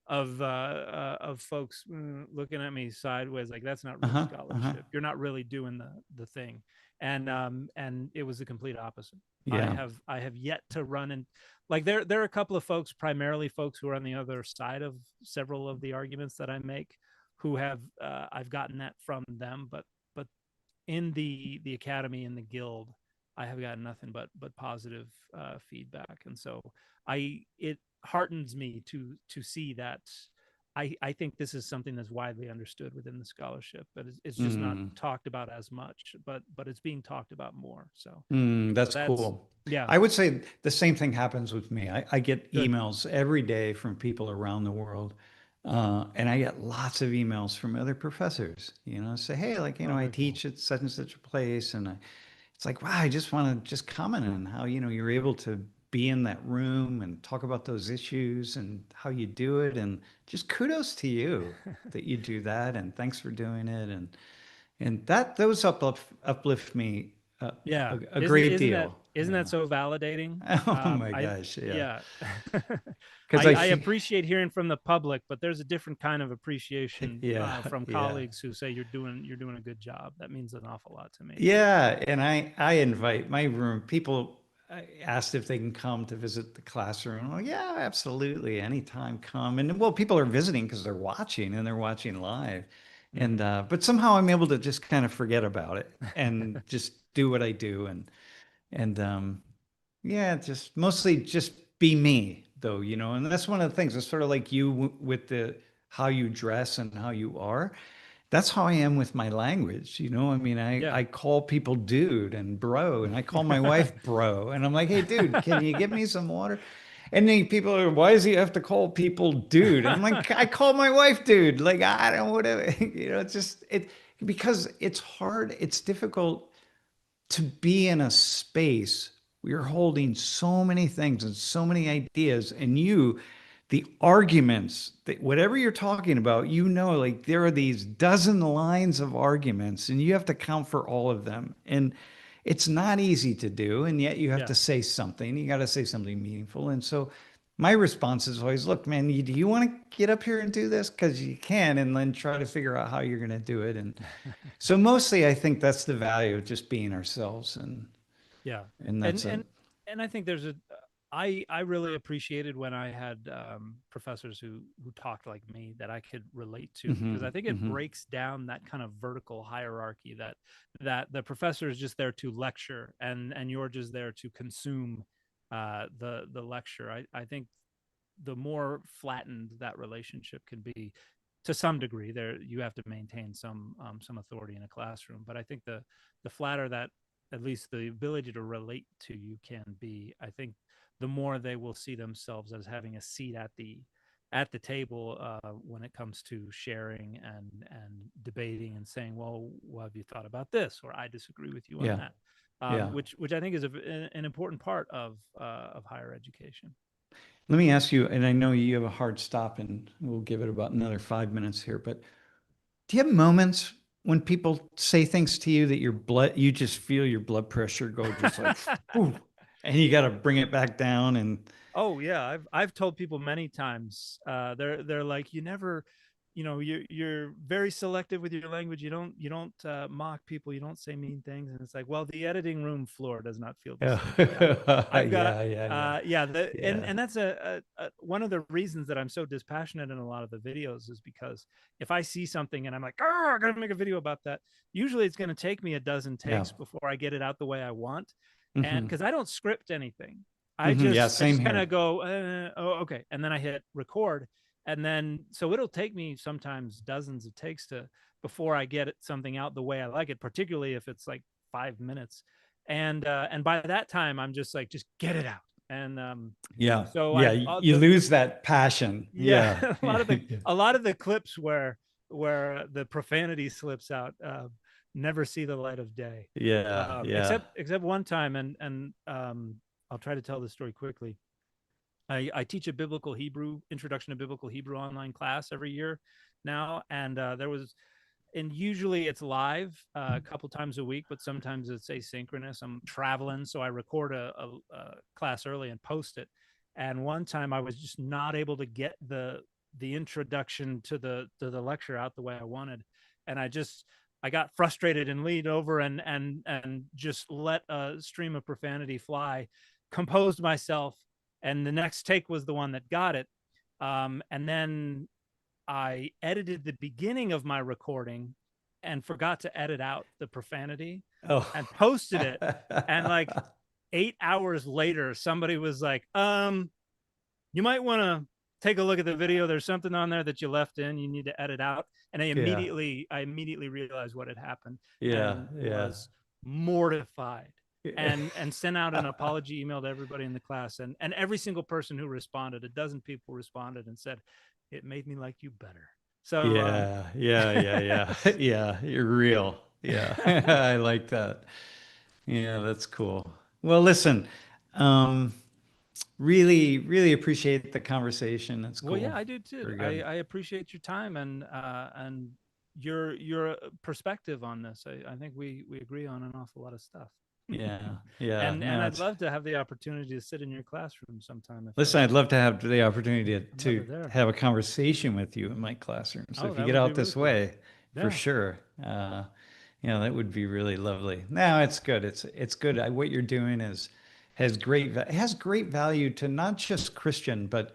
[SPEAKER 2] of folks looking at me sideways like, that's not real scholarship. You're not really doing the thing. And it was the complete opposite.
[SPEAKER 1] yeah.
[SPEAKER 2] I have yet to run in, like, there are a couple of folks, primarily folks who are on the other side of several of the arguments that I make, who have I've gotten that from them, but in the academy, in the guild, I have gotten nothing but positive feedback. And so it heartens me to see that I think this is something that's widely understood within the scholarship, but it's just not talked about as much, but it's being talked about more. So
[SPEAKER 1] That's
[SPEAKER 2] that's
[SPEAKER 1] cool.
[SPEAKER 2] yeah.
[SPEAKER 1] I would say the same thing happens with me. I get
[SPEAKER 2] Good.
[SPEAKER 1] emails every day from people around the world. And I get lots of emails from other professors, you know, say, hey, like, you know, I
[SPEAKER 2] Very cool.
[SPEAKER 1] teach at such and such a place. And it's like, wow, I just want to just comment on how, you know, you're able to be in that room and talk about those issues and how you do it. And just kudos to you that you do that. And thanks for doing it. And that those uplift me
[SPEAKER 2] Yeah.
[SPEAKER 1] a great
[SPEAKER 2] Isn't that
[SPEAKER 1] deal.
[SPEAKER 2] isn't that
[SPEAKER 1] Yeah.
[SPEAKER 2] so validating?
[SPEAKER 1] Oh my gosh. Yeah.
[SPEAKER 2] Yeah.
[SPEAKER 1] Because
[SPEAKER 2] I appreciate hearing from the public, but there's a different kind of appreciation
[SPEAKER 1] yeah,
[SPEAKER 2] from
[SPEAKER 1] yeah.
[SPEAKER 2] colleagues who say you're doing a good job. That means an awful lot to me.
[SPEAKER 1] Yeah, and I invite my room people asked if they can come to visit the classroom. Oh yeah, absolutely. Anytime come. And well, people are visiting because they're watching and they're watching live. And
[SPEAKER 2] Mm-hmm.
[SPEAKER 1] but somehow I'm able to just kind of forget about it and just do what I do and yeah, just mostly just be me though, you know. And that's one of the things. It's sort of like you with the how you dress and how you are. That's how I am with my language, you know. I mean,
[SPEAKER 2] Yeah.
[SPEAKER 1] I call people dude and bro, and I call my wife bro, and I'm like, hey, dude, can you get me some water? And then people are, why does he have to call people dude? And I'm like, I call my wife dude. Like, I don't whatever, you know. It's just because it's hard, it's difficult to be in a space where you're holding so many things and so many ideas, and the arguments that whatever you're talking about, you know, like there are these dozen lines of arguments and you have to count for all of them. And it's not easy to do. And yet you have
[SPEAKER 2] Yeah.
[SPEAKER 1] to say something. You got to say something meaningful. And so my response is always, look, man, do you want to get up here and do this? Because you can, and then try to figure out how you're going to do it. And so mostly I think that's the value of just being ourselves.
[SPEAKER 2] Yeah.
[SPEAKER 1] And
[SPEAKER 2] And
[SPEAKER 1] that's a,
[SPEAKER 2] I think there's a I really appreciated when I had professors who talked like me that I could relate to, because I think it breaks down that kind of vertical hierarchy that the professor is just there to lecture and you're just there to consume the lecture. I think the more flattened that relationship can be, to some degree, there you have to maintain some authority in a classroom, but I think the flatter that at least the ability to relate to you can be, I think the more they will see themselves as having a seat at the table when it comes to sharing and debating and saying, well, what have you thought about this, or I disagree with you on
[SPEAKER 1] yeah,
[SPEAKER 2] that,
[SPEAKER 1] yeah.
[SPEAKER 2] which I think is an important part of higher education.
[SPEAKER 1] Let me ask you, and I know you have a hard stop, and we'll give it about another 5 minutes here, but do you have moments when people say things to you that you just feel your blood pressure go just like, "Ooh," and you got to bring it back down and
[SPEAKER 2] Oh yeah, I've told people many times. They're like, you never, you're very selective with your language. You don't mock people. You don't say mean things. And it's like, well, the editing room floor does not feel the same way. I've got
[SPEAKER 1] yeah,
[SPEAKER 2] yeah,
[SPEAKER 1] yeah,
[SPEAKER 2] and that's one of the reasons that I'm so dispassionate in a lot of the videos is because if I see something and I'm like, oh, I gotta make a video about that. Usually it's gonna take me a dozen
[SPEAKER 1] yeah.
[SPEAKER 2] takes before I get it out the way I want, and
[SPEAKER 1] Hmm.
[SPEAKER 2] because I don't script anything.
[SPEAKER 1] Yeah,
[SPEAKER 2] I
[SPEAKER 1] same
[SPEAKER 2] just kind
[SPEAKER 1] here.
[SPEAKER 2] of go, oh, okay, and then I hit record, and then so it'll take me sometimes dozens of takes to before I get something out the way I like it, particularly if it's like 5 minutes. And by that time, I'm just like, just get it out. And
[SPEAKER 1] Yeah.
[SPEAKER 2] so
[SPEAKER 1] Yeah. You lose that passion.
[SPEAKER 2] yeah,
[SPEAKER 1] Yeah.
[SPEAKER 2] a lot of the clips where the profanity slips out never see the light of day.
[SPEAKER 1] Yeah. Yeah.
[SPEAKER 2] Except one time, and I'll try to tell this story quickly. I teach a biblical Hebrew introduction to biblical Hebrew online class every year now, and there was, and usually it's live a couple times a week, but sometimes it's asynchronous. I'm traveling, so I record a class early and post it. And one time I was just not able to get the introduction to the lecture out the way I wanted, and I got frustrated and leaned over and just let a stream of profanity fly, composed myself, and the next take was the one that got it. And then I edited the beginning of my recording and forgot to edit out the profanity
[SPEAKER 1] Oh.
[SPEAKER 2] and posted it. And like 8 hours later, somebody was like, you might want to take a look at the video. There's something on there that you left in, you need to edit out. And I immediately realized what had happened, and was mortified, and sent out an apology email to everybody in the class. And every single person who responded, a dozen people responded and said, it made me like you better. So
[SPEAKER 1] yeah. Yeah. You're real. Yeah. I like that. Yeah, that's cool. Well, listen, really appreciate the conversation. It's cool.
[SPEAKER 2] Well, yeah, I do too. I appreciate your time and your perspective on this. I think we agree on an awful lot of stuff.
[SPEAKER 1] Yeah.
[SPEAKER 2] And
[SPEAKER 1] No,
[SPEAKER 2] I'd love to have the opportunity to sit in your classroom sometime.
[SPEAKER 1] Listen, I'd love to have the opportunity to
[SPEAKER 2] there.
[SPEAKER 1] have a conversation with you in my classroom. So if you
[SPEAKER 2] that
[SPEAKER 1] get
[SPEAKER 2] would
[SPEAKER 1] out
[SPEAKER 2] be
[SPEAKER 1] this
[SPEAKER 2] really cool.
[SPEAKER 1] way, for sure, that would be really lovely. No, it's good. It's good. What you're doing has great value to not just Christian, but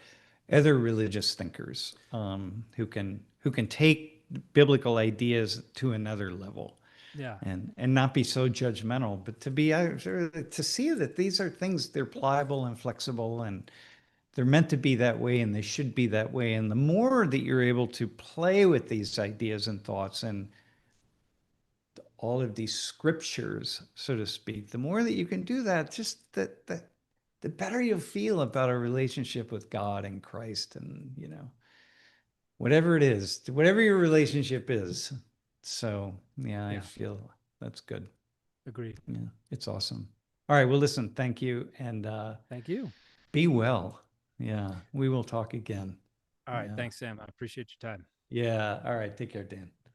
[SPEAKER 1] other religious thinkers, who can take biblical ideas to another level.
[SPEAKER 2] Yeah.
[SPEAKER 1] And not be so judgmental, but to see that these are things, they're pliable and flexible, and they're meant to be that way, and they should be that way. And the more that you're able to play with these ideas and thoughts and all of these scriptures, so to speak, the more that you can do that, just the better you'll feel about a relationship with God and Christ, and whatever it is, whatever your relationship is. So I feel that's good.
[SPEAKER 2] Agreed.
[SPEAKER 1] Yeah, it's awesome. All right. Well, listen, thank you. And
[SPEAKER 2] thank you.
[SPEAKER 1] Be well. Yeah, we will talk again.
[SPEAKER 2] All right. Thanks, Sam. I appreciate your time.
[SPEAKER 1] Yeah. All right. Take care, Dan.